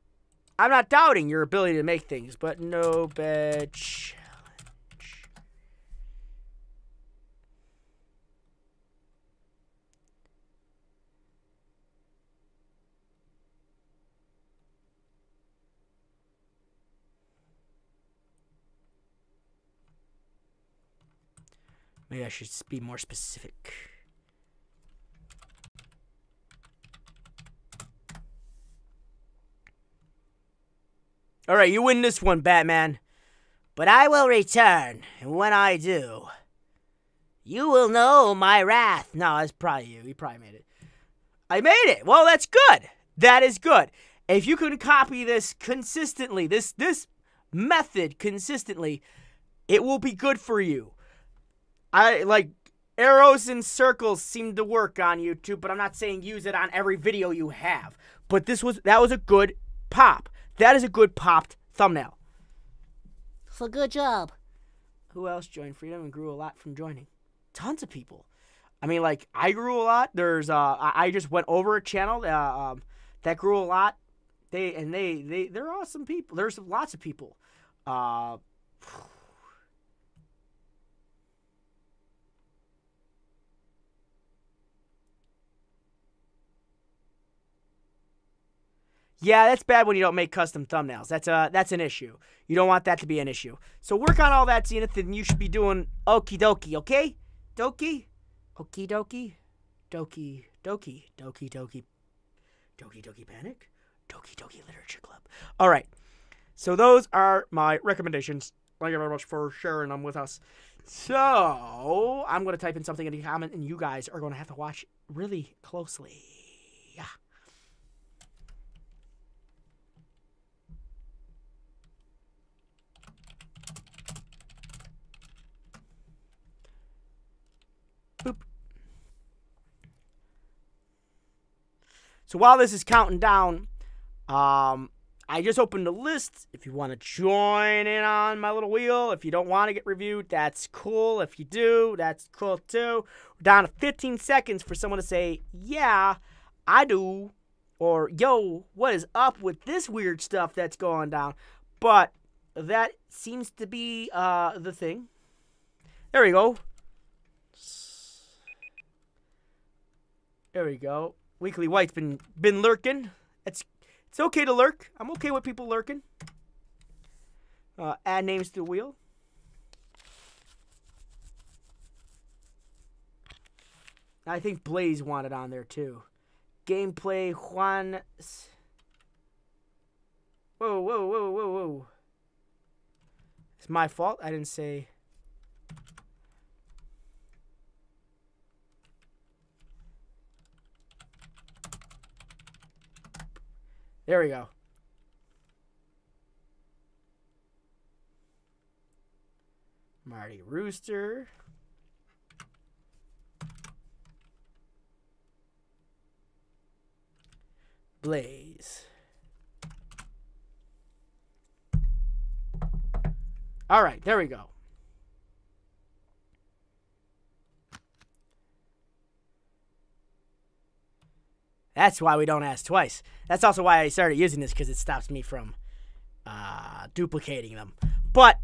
I'm not doubting your ability to make things, but no bad challenge. Maybe I should be more specific. All right, you win this one, Batman. But I will return, and when I do, you will know my wrath. No, that's probably you. You probably made it. I made it. Well, that's good. That is good. If you can copy this consistently, this method consistently, it will be good for you. I like arrows and circles seem to work on YouTube, but I'm not saying use it on every video you have. But that was a good pop. That is a good popped thumbnail. So good job. Who else joined Freedom and grew a lot from joining? Tons of people. I mean, like, I grew a lot. There's I just went over a channel that grew a lot. They're awesome people. There's lots of people. Yeah, that's bad when you don't make custom thumbnails. That's an issue. You don't want that to be an issue. So work on all that, Zenith, and you should be doing okie dokie, okay? Dokie? Okie dokie? Dokie, dokie, dokie, dokie. Dokie dokie panic? Dokie dokie literature club. All right. So those are my recommendations. Thank you very much for sharing them with us. So I'm going to type in something in the comment, and you guys are going to have to watch really closely. Yeah. Boop. So while this is counting down, I just opened a list. If you want to join in on my little wheel, if you don't want to get reviewed, that's cool. If you do, that's cool too. We're down to 15 seconds for someone to say, yeah, I do. Or, yo, what is up with this weird stuff that's going down? But that seems to be the thing. There we go. There we go. Weekly White's been lurking. It's okay to lurk. I'm okay with people lurking. Add names to the wheel. I think Blaze wanted on there too. Gameplay Juan. Whoa, whoa, whoa, whoa, whoa. It's my fault. I didn't say. There we go. Marty Rooster. Blaze. All right, there we go. That's why we don't ask twice. That's also why I started using this, because it stops me from duplicating them. But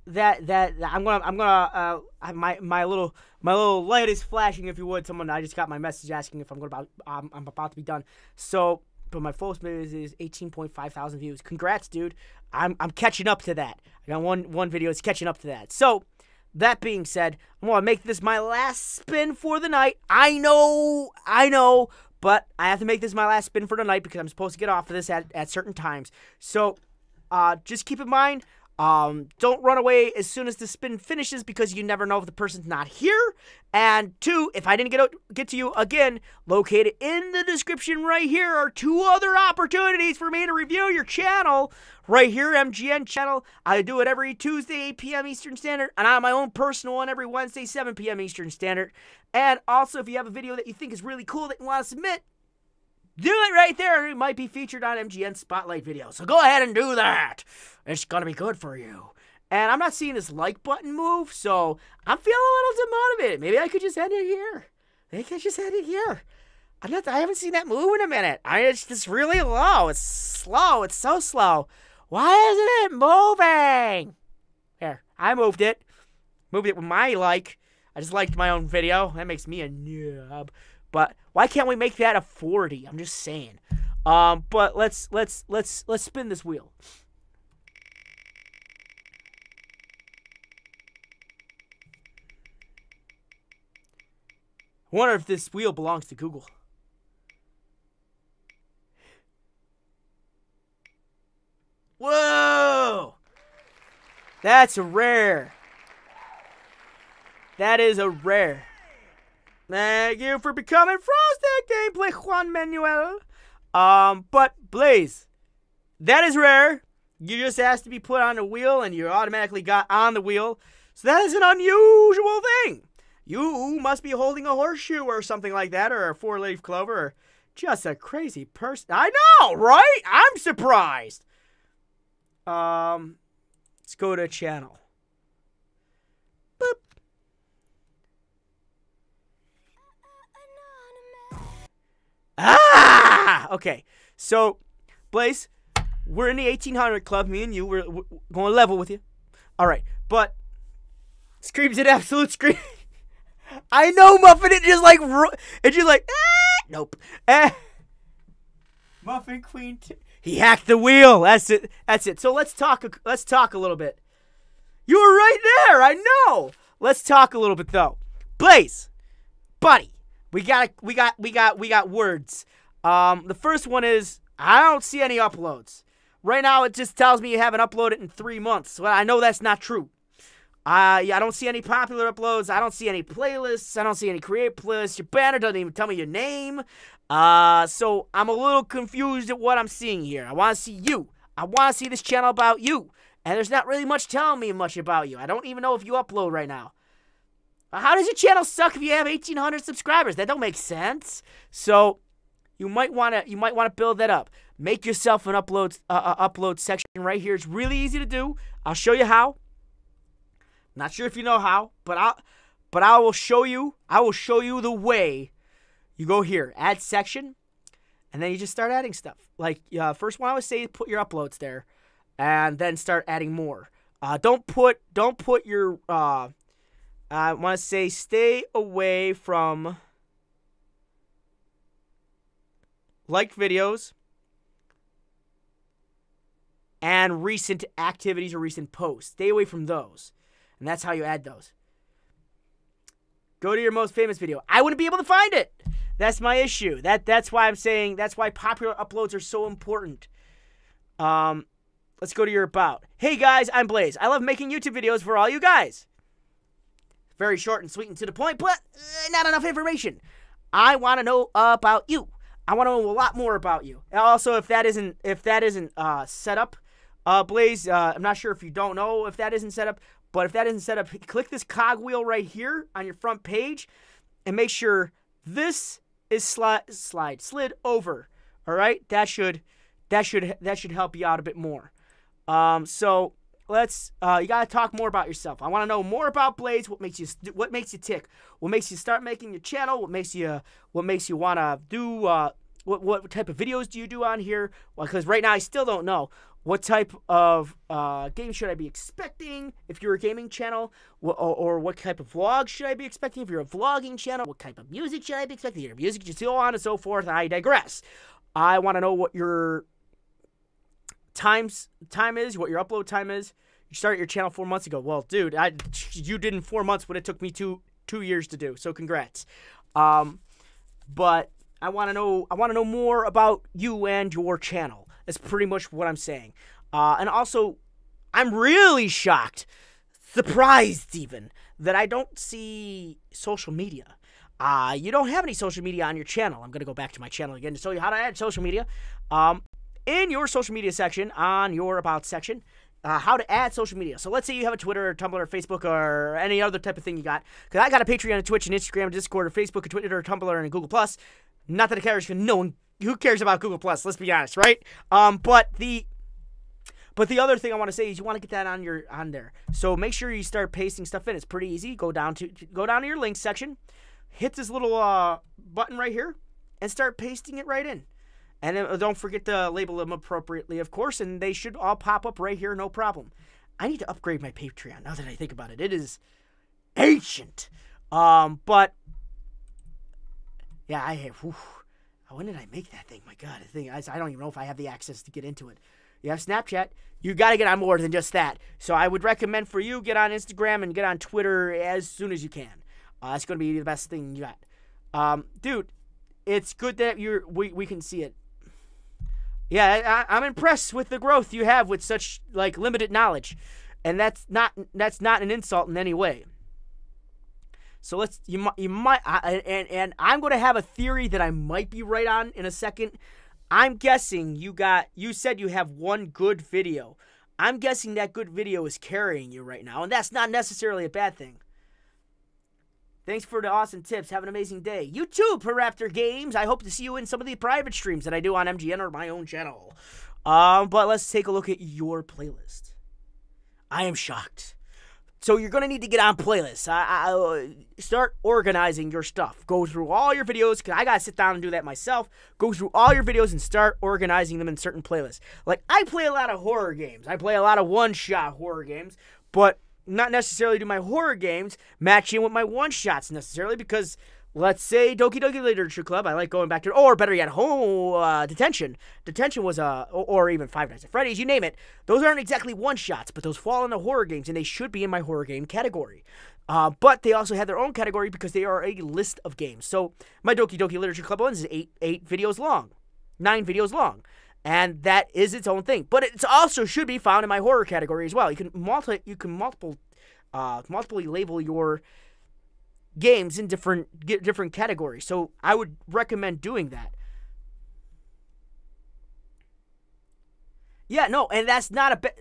I'm gonna my little light is flashing, if you would. I just got my message asking if I'm about to be done. So, but my full is 18.5 thousand views. Congrats, dude. I'm catching up to that. I got one video is catching up to that. So, that being said, I'm going to make this my last spin for the night. I know, but I have to make this my last spin for the night because I'm supposed to get off of this at certain times. So, just keep in mind, don't run away as soon as the spin finishes, because you never know if the person's not here. And 2, if I didn't get to you again, located in the description right here are 2 other opportunities for me to review your channel. Right here, MGN channel. I do it every Tuesday, 8 p.m. Eastern Standard, and I have my own personal one every Wednesday, 7 p.m. Eastern Standard. And also, if you have a video that you think is really cool that you want to submit, do it right there, and it might be featured on MGN Spotlight video. So go ahead and do that. It's going to be good for you. And I'm not seeing this like button move, so I'm feeling a little demotivated. Maybe I could just end it here. I haven't seen that move in a minute. It's just really low. It's slow. It's so slow. Why isn't it moving? Here, I moved it. Moved it with my like. I just liked my own video. That makes me a noob. But why can't we make that a 40? I'm just saying. But let's spin this wheel. I wonder if this wheel belongs to Google. Whoa! That's a rare. That is a rare. Thank you for becoming Frosted Gameplay, Juan Manuel. But Blaze, that is rare. You just asked to be put on the wheel, and you automatically got on the wheel. So that is an unusual thing. You must be holding a horseshoe or something like that, or a four-leaf clover, or just a crazy person. I know, right? I'm surprised. Let's go to channel. Boop. Okay. So, Blaze, we're in the 1800 club. Me and you, we're going level with you. All right, but screams an absolute scream. I know, Muffin. It just like nope. Muffin Queen. He hacked the wheel. That's it. That's it. So let's talk. Let's talk a little bit. You were right there. I know. Let's talk a little bit though. Blaze, buddy, we got words. The first one is I don't see any uploads. Right now, it just tells me you haven't uploaded in 3 months. Well, I know that's not true. I don't see any popular uploads. I don't see any playlists. I don't see any create playlists. Your banner doesn't even tell me your name. So I'm a little confused at what I'm seeing here. I want to see you. I want to see this channel about you. And there's not really much telling me much about you. I don't even know if you upload right now. How does your channel suck if you have 1,800 subscribers? That don't make sense. So you might want to build that up. Make yourself an upload section right here. It's really easy to do. I'll show you how. Not sure if you know how, but I will show you. I will show you the way. You go here, add section, and then you just start adding stuff. Like first one I would say, put your uploads there, and then start adding more. Don't put your. I want to say stay away from liked videos and recent activities or recent posts. Stay away from those. And that's how you add those. Go to your most famous video. I wouldn't be able to find it. That's my issue. That's why I'm saying, that's why popular uploads are so important. Let's go to your about. Hey guys, I'm Blaze. I love making YouTube videos for all you guys. Very short and sweet and to the point, but not enough information. I want to know about you. I want to know a lot more about you. And also, if that isn't set up, Blaze, I'm not sure if you don't know if that isn't set up. But if that isn't set up, click this cogwheel right here on your front page and make sure this is slid over. All right? That should help you out a bit more. So let's you got to talk more about yourself. I want to know more about Blaze, what makes you tick, what makes you start making your channel, what makes you want to do what type of videos do you do on here? Well, cuz right now I still don't know. What type of game should I be expecting if you're a gaming channel? Or what type of vlog should I be expecting if you're a vlogging channel? What type of music should I be expecting? Your music, just so on and so forth. I digress. I want to know what your time is, what your upload time is. You started your channel 4 months ago. Well, dude, you did in 4 months what it took me two years to do. So congrats. But I want to know more about you and your channel. That's pretty much what I'm saying. And also, I'm really shocked, surprised even, that I don't see social media. You don't have any social media on your channel. I'm going to go back to my channel again to show you how to add social media. In your social media section, on your About section, how to add social media. So let's say you have a Twitter or Tumblr or Facebook or any other type of thing you got. Because I got a Patreon, a Twitch, and Instagram, and Discord, or Facebook, or Twitter, or Tumblr, and Google+. Not that it cares, because no one... Who cares about Google+? Let's be honest, right? But the other thing I want to say is you want to get that on there. So make sure you start pasting stuff in. It's pretty easy. Go down to your links section, hit this little button right here, and start pasting it right in. And then don't forget to label them appropriately, of course, and they should all pop up right here, no problem. I need to upgrade my Patreon now that I think about it. It is ancient. But yeah, I have. Whew. When did I make that thing? My God, I don't even know if I have the access to get into it. You have Snapchat. You got to get on more than just that. So I would recommend for you, get on Instagram and get on Twitter as soon as you can. That's going to be the best thing you got. Dude, it's good that we can see it. Yeah, I'm impressed with the growth you have with such like limited knowledge. And that's not an insult in any way. So you might, and I'm going to have a theory that I might be right on in a second. I'm guessing you said you have one good video I'm guessing that good video is carrying you right now, and that's not necessarily a bad thing. Thanks for the awesome tips. Have an amazing day. You too, Paraptor Games. I hope to see you in some of the private streams that I do on MGN or my own channel. But let's take a look at your playlist. I am shocked. So you're going to need to get on playlists. Start organizing your stuff. Go through all your videos, because I got to sit down and do that myself. Go through all your videos and start organizing them in certain playlists. Like, I play a lot of horror games. I play a lot of one-shot horror games, but not necessarily do my horror games match in with my one-shots necessarily, because let's say Doki Doki Literature Club, I like going back to, or better yet, Detention. Detention was or even Five Nights at Freddy's, you name it. Those aren't exactly one-shots, but those fall into horror games, and they should be in my horror game category. But they also have their own category because they are a list of games. So my Doki Doki Literature Club one is eight videos long, 9 videos long. And that is its own thing. But it also should be found in my horror category as well. You can multiply label your games in different categories. So I would recommend doing that. Yeah, no, and that's not a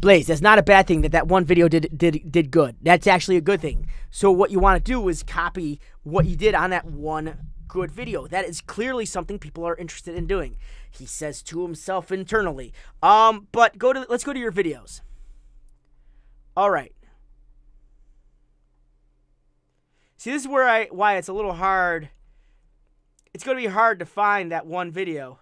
Blaze, that's not a bad thing that one video did good. That's actually a good thing. So what you want to do is copy what you did on that one good video. That is clearly something people are interested in doing. He says to himself internally. But let's go to your videos. All right. See, this is why it's a little hard. It's going to be hard to find that one video.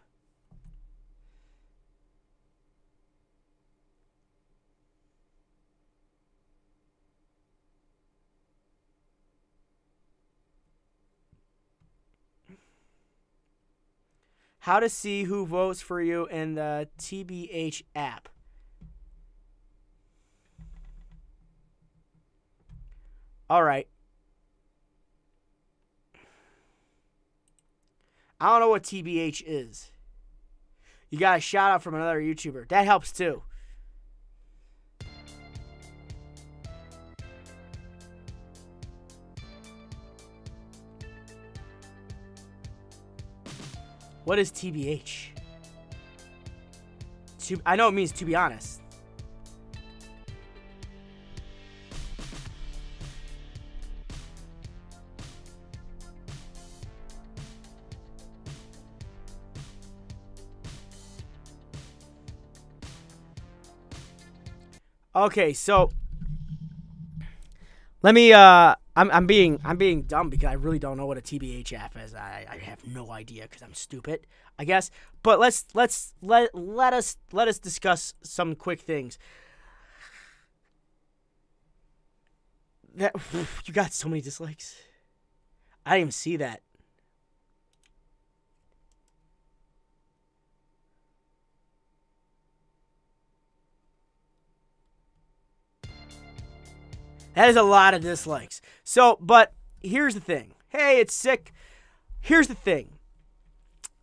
How to see who votes for you in the TBH app. All right. I don't know what TBH is. You got a shout out from another YouTuber. That helps too. What is TBH? I know it means to be honest. Okay, so let me I'm being dumb because I really don't know what a TBH app is. I have no idea because I'm stupid, I guess. But let us discuss some quick things. That you got so many dislikes. I didn't even see that. That is a lot of dislikes. So, but here's the thing. Hey, it's sick. Here's the thing.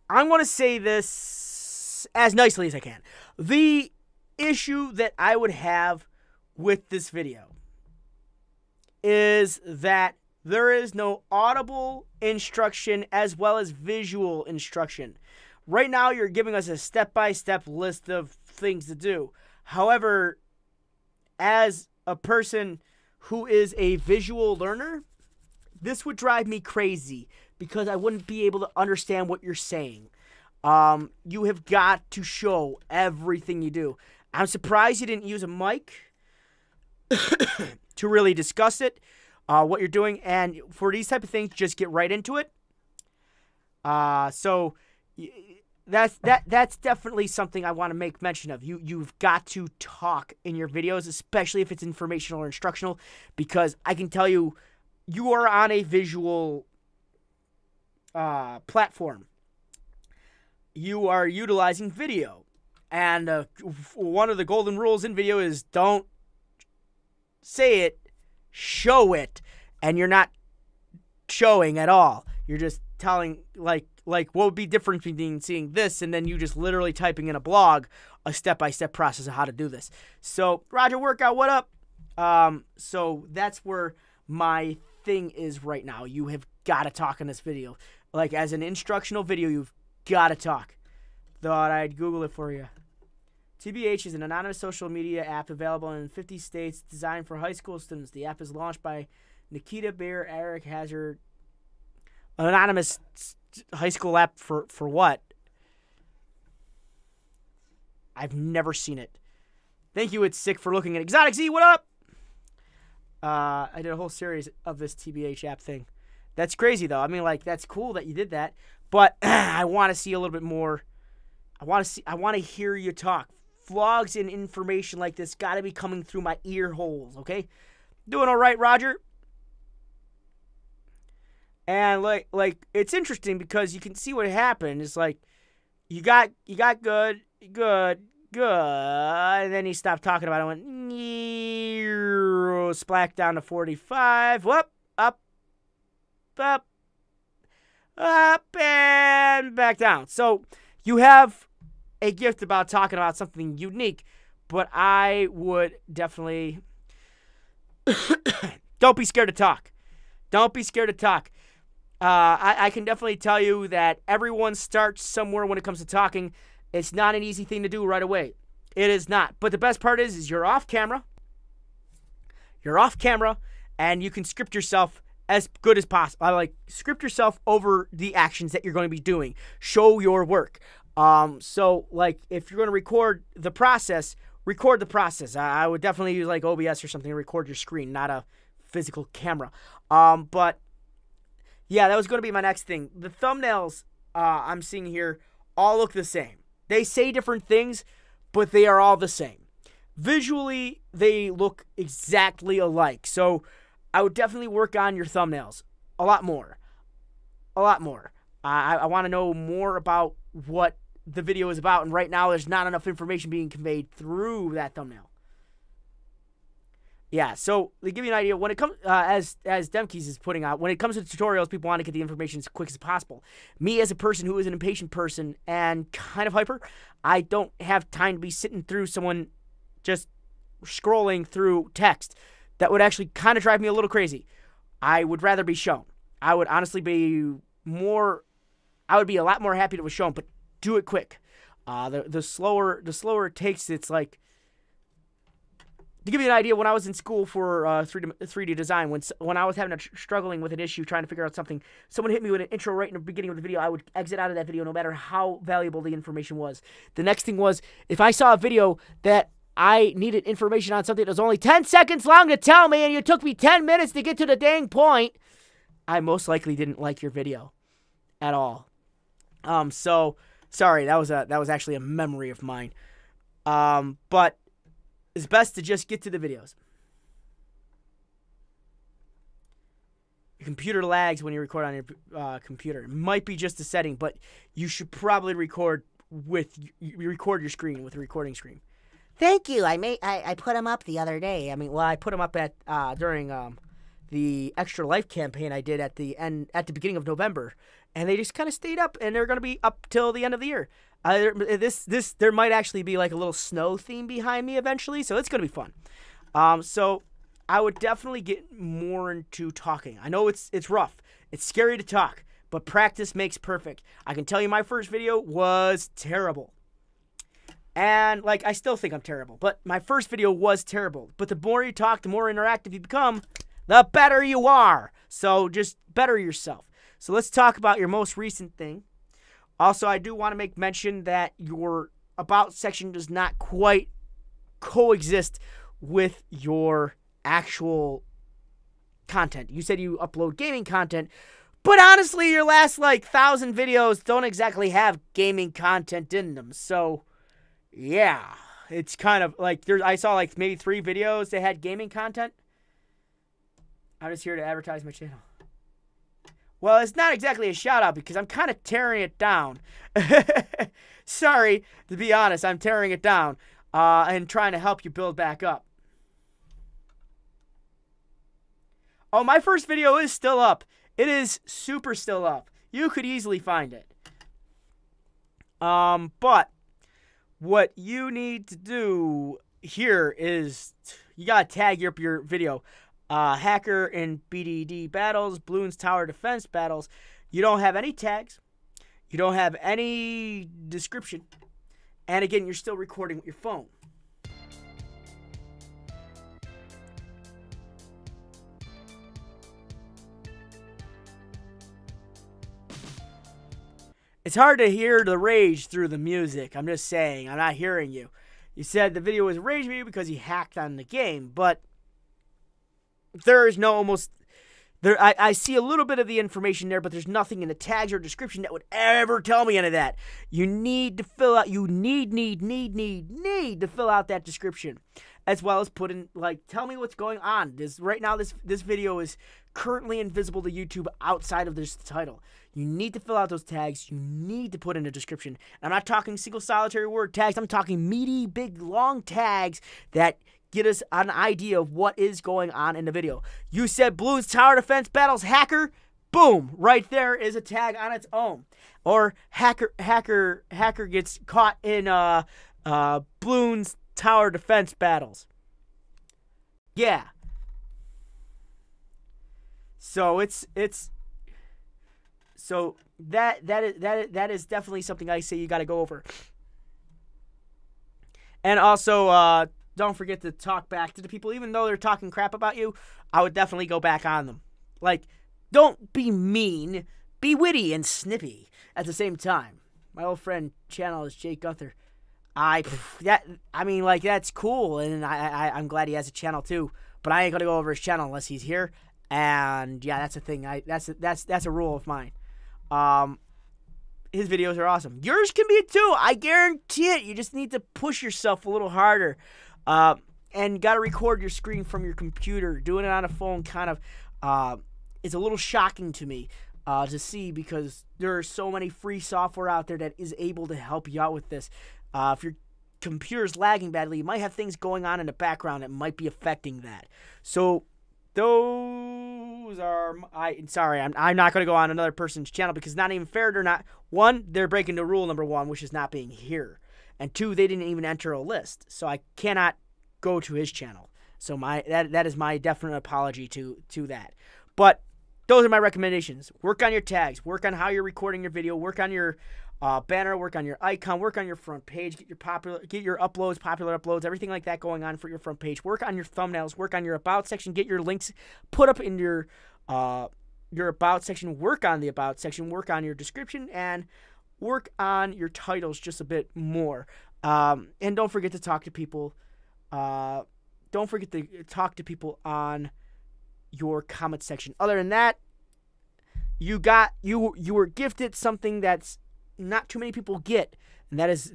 I'm going to say this as nicely as I can. The issue that I would have with this video is that there is no audible instruction as well as visual instruction. Right now, you're giving us a step-by-step list of things to do. However, as a person who is a visual learner, this would drive me crazy because I wouldn't be able to understand what you're saying. You have got to show everything you do. I'm surprised you didn't use a mic to really discuss it, what you're doing. And for these type of things, just get right into it. So that's definitely something I want to make mention of. You've got to talk in your videos, especially if it's informational or instructional, because I can tell you, you are on a visual platform. You are utilizing video, and one of the golden rules in video is don't say it, show it, and you're not showing at all. You're just telling, like what would be different between seeing this and then you just literally typing in a blog a step-by-step process of how to do this. So, Roger Workout, what up? So that's where my thing is right now. You have got to talk in this video. Like, as an instructional video, you've got to talk. Thought I'd Google it for you. TBH is an anonymous social media app available in 50 states designed for high school students. The app is launched by Nikita Bear, Eric Hazard. An anonymous high school app for what? I've never seen it. Thank you, It's Sick, for looking at Exotic Z. What up? I did a whole series of this TBH app thing. That's crazy, though. I mean, like, that's cool that you did that. But I want to see a little bit more. I want to hear you talk. Vlogs and information like this got to be coming through my ear holes, okay? Doing all right, Roger? And, like it's interesting because you can see what happened. It's like, you got good, and then he stopped talking about it and went, splack down to 45. Whoop, up, and back down. So you have a gift about talking about something unique, but I would definitely don't be scared to talk. Don't be scared to talk. I can definitely tell you that everyone starts somewhere when it comes to talking. It's not an easy thing to do right away. It is not. But the best part is you're off camera. You're off camera, and you can script yourself as good as possible. Like, script yourself over the actions that you're going to be doing. Show your work. So, like, if you're going to record the process, record the process. I would definitely use, like, OBS or something to record your screen, not a physical camera. But, yeah, that was going to be my next thing. The thumbnails I'm seeing here all look the same. They say different things, but they are all the same. Visually, they look exactly alike. So I would definitely work on your thumbnails a lot more. A lot more. I want to know more about what the video is about, and right now there's not enough information being conveyed through that thumbnail. Yeah, so to give you an idea, when it comes, as Demkeys is putting out, when it comes to tutorials, people want to get the information as quick as possible. Me, as a person who is an impatient person and kind of hyper, I don't have time to be sitting through someone just scrolling through text. That would actually kind of drive me a little crazy. I would rather be shown. I would honestly be more, I would be a lot more happy to be shown, but do it quick. The slower it takes, it's like, to give you an idea, when I was in school for 3D design, when I was struggling with an issue, trying to figure out something, someone hit me with an intro right in the beginning of the video, I would exit out of that video no matter how valuable the information was. The next thing was, if I saw a video that I needed information on something that was only 10 seconds long to tell me, and you took me 10 minutes to get to the dang point, I most likely didn't like your video at all. So sorry, that was actually a memory of mine. But it's best to just get to the videos. Your computer lags when you record on your computer. It might be just a setting, but you should probably record your screen with a recording screen. Thank you. I put them up the other day. I mean, well, I put them up at during the Extra Life campaign I did at the beginning of November, and they just kind of stayed up, and they're going to be up till the end of the year. There might actually be like a little snow theme behind me eventually, so it's going to be fun. So I would definitely get more into talking. I know it's rough. It's scary to talk, but practice makes perfect. I can tell you my first video was terrible. And, like, I still think I'm terrible, but my first video was terrible. But the more you talk, the more interactive you become, the better you are. So just better yourself. So let's talk about your most recent thing. Also, I do want to make mention that your About section does not quite coexist with your actual content. You said you upload gaming content, but honestly, your last, like, 1,000 videos don't exactly have gaming content in them. So, yeah, it's kind of like, I saw, like, maybe 3 videos that had gaming content. I'm just here to advertise my channel. Well, it's not exactly a shout-out because I'm kind of tearing it down. Sorry, to be honest, I'm tearing it down and trying to help you build back up. Oh, my first video is still up. It is super still up. You could easily find it. But what you need to do here is you got to tag up your video. Hacker and BDD battles, Bloons Tower Defense battles. You don't have any tags. You don't have any description. And again, you're still recording with your phone. It's hard to hear the rage through the music. I'm just saying. I'm not hearing you. You said the video was a rage video because he hacked on the game, but there is no almost... I see a little bit of the information there, but there's nothing in the tags or description that would ever tell me any of that. You need to fill out, you need to fill out that description, as well as put in, like, tell me what's going on. Right now, this video is currently invisible to YouTube outside of this title. You need to fill out those tags. You need to put in a description. And I'm not talking single solitary word tags. I'm talking meaty, big, long tags that get us an idea of what is going on in the video. You said Bloons Tower Defense Battles Hacker. Boom. Right there is a tag on its own. Or hacker gets caught in Bloons Tower Defense Battles. Yeah. So so that is definitely something I say you got to go over. And also don't forget to talk back to the people. Even though they're talking crap about you, I would definitely go back on them. Like, don't be mean. Be witty and snippy at the same time. My old friend channel is Jake Gunther. That's cool, and I'm glad he has a channel too. But I ain't gonna go over his channel unless he's here. And yeah, that's a thing. That's a rule of mine. His videos are awesome. Yours can be too. I guarantee it. You just need to push yourself a little harder. And got to record your screen from your computer. Doing it on a phone kind of is a little shocking to me to see, because there are so many free software out there that is able to help you out with this. If your computer's lagging badly, you might have things going on in the background that might be affecting that. So those are... I'm not going to go on another person's channel because it's not even fair. They're not... One, they're breaking the rule, number one, which is not being here. And two, they didn't even enter a list. So I cannot go to his channel. So that is my definite apology to that. But those are my recommendations. Work on your tags. Work on how you're recording your video. Work on your banner. Work on your icon. Work on your front page. Get your uploads, popular uploads, everything like that going on for your front page. Work on your thumbnails. Work on your about section. Get your links put up in your about section. Work on the about section. Work on your description, and work on your titles just a bit more. And don't forget to talk to people. Don't forget to talk to people on your comment section. Other than that, you were gifted something that's not too many people get, and that is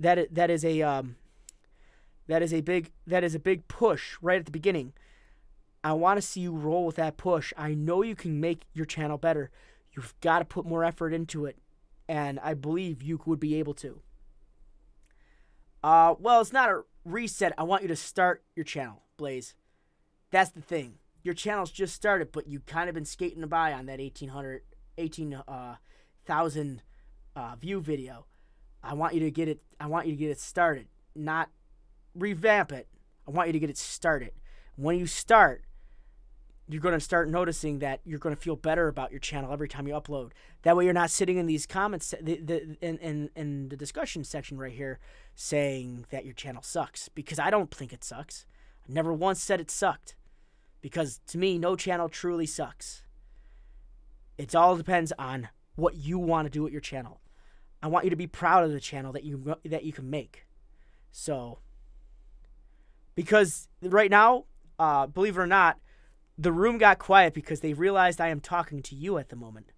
a big push right at the beginning. I want to see you roll with that push. I know you can make your channel better. You've got to put more effort into it, and I believe you would be able to. Well, it's not a reset. I want you to start your channel, Blaze. That's the thing. Your channel's just started, but you've kind of been skating by on that 18,000 view video. I want you to get it. I want you to get it started, not revamp it. I want you to get it started. When you start, you're going to start noticing that you're going to feel better about your channel every time you upload. That way you're not sitting in these comments in the discussion section right here saying that your channel sucks, because I don't think it sucks. I never once said it sucked, because to me, no channel truly sucks. It all depends on what you want to do with your channel. I want you to be proud of the channel that you can make. So, because right now, believe it or not, the room got quiet because they realized I am talking to you at the moment.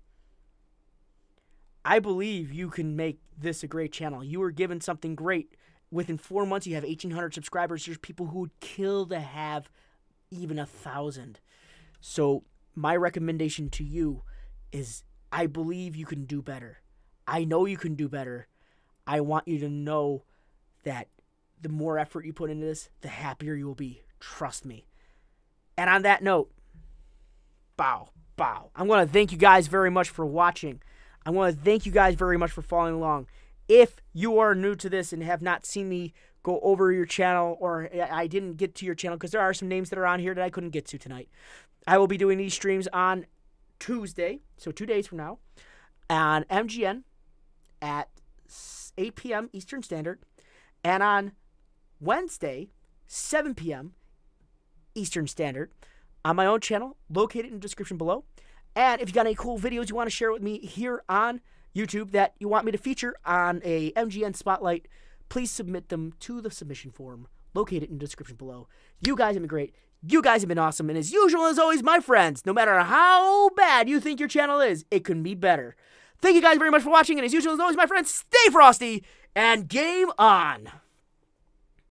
I believe you can make this a great channel. You were given something great. Within 4 months, you have 1,800 subscribers. There's people who would kill to have even 1,000. So my recommendation to you is, I believe you can do better. I know you can do better. I want you to know that the more effort you put into this, the happier you will be. Trust me. And on that note, bow. I'm going to thank you guys very much for watching. I want to thank you guys very much for following along. If you are new to this and have not seen me go over your channel, or I didn't get to your channel, because there are some names that are on here that I couldn't get to tonight, I will be doing these streams on Tuesday, so 2 days from now, on MGN at 8 p.m. Eastern Standard, And on Wednesday, 7 p.m. Eastern Standard, on my own channel, located in the description below. And if you got any cool videos you want to share with me here on YouTube that you want me to feature on a MGN Spotlight, please submit them to the submission form located in the description below. You guys have been great. You guys have been awesome. And as usual, as always, my friends, no matter how bad you think your channel is, it can be better. Thank you guys very much for watching. And as usual, as always, my friends, stay frosty and game on.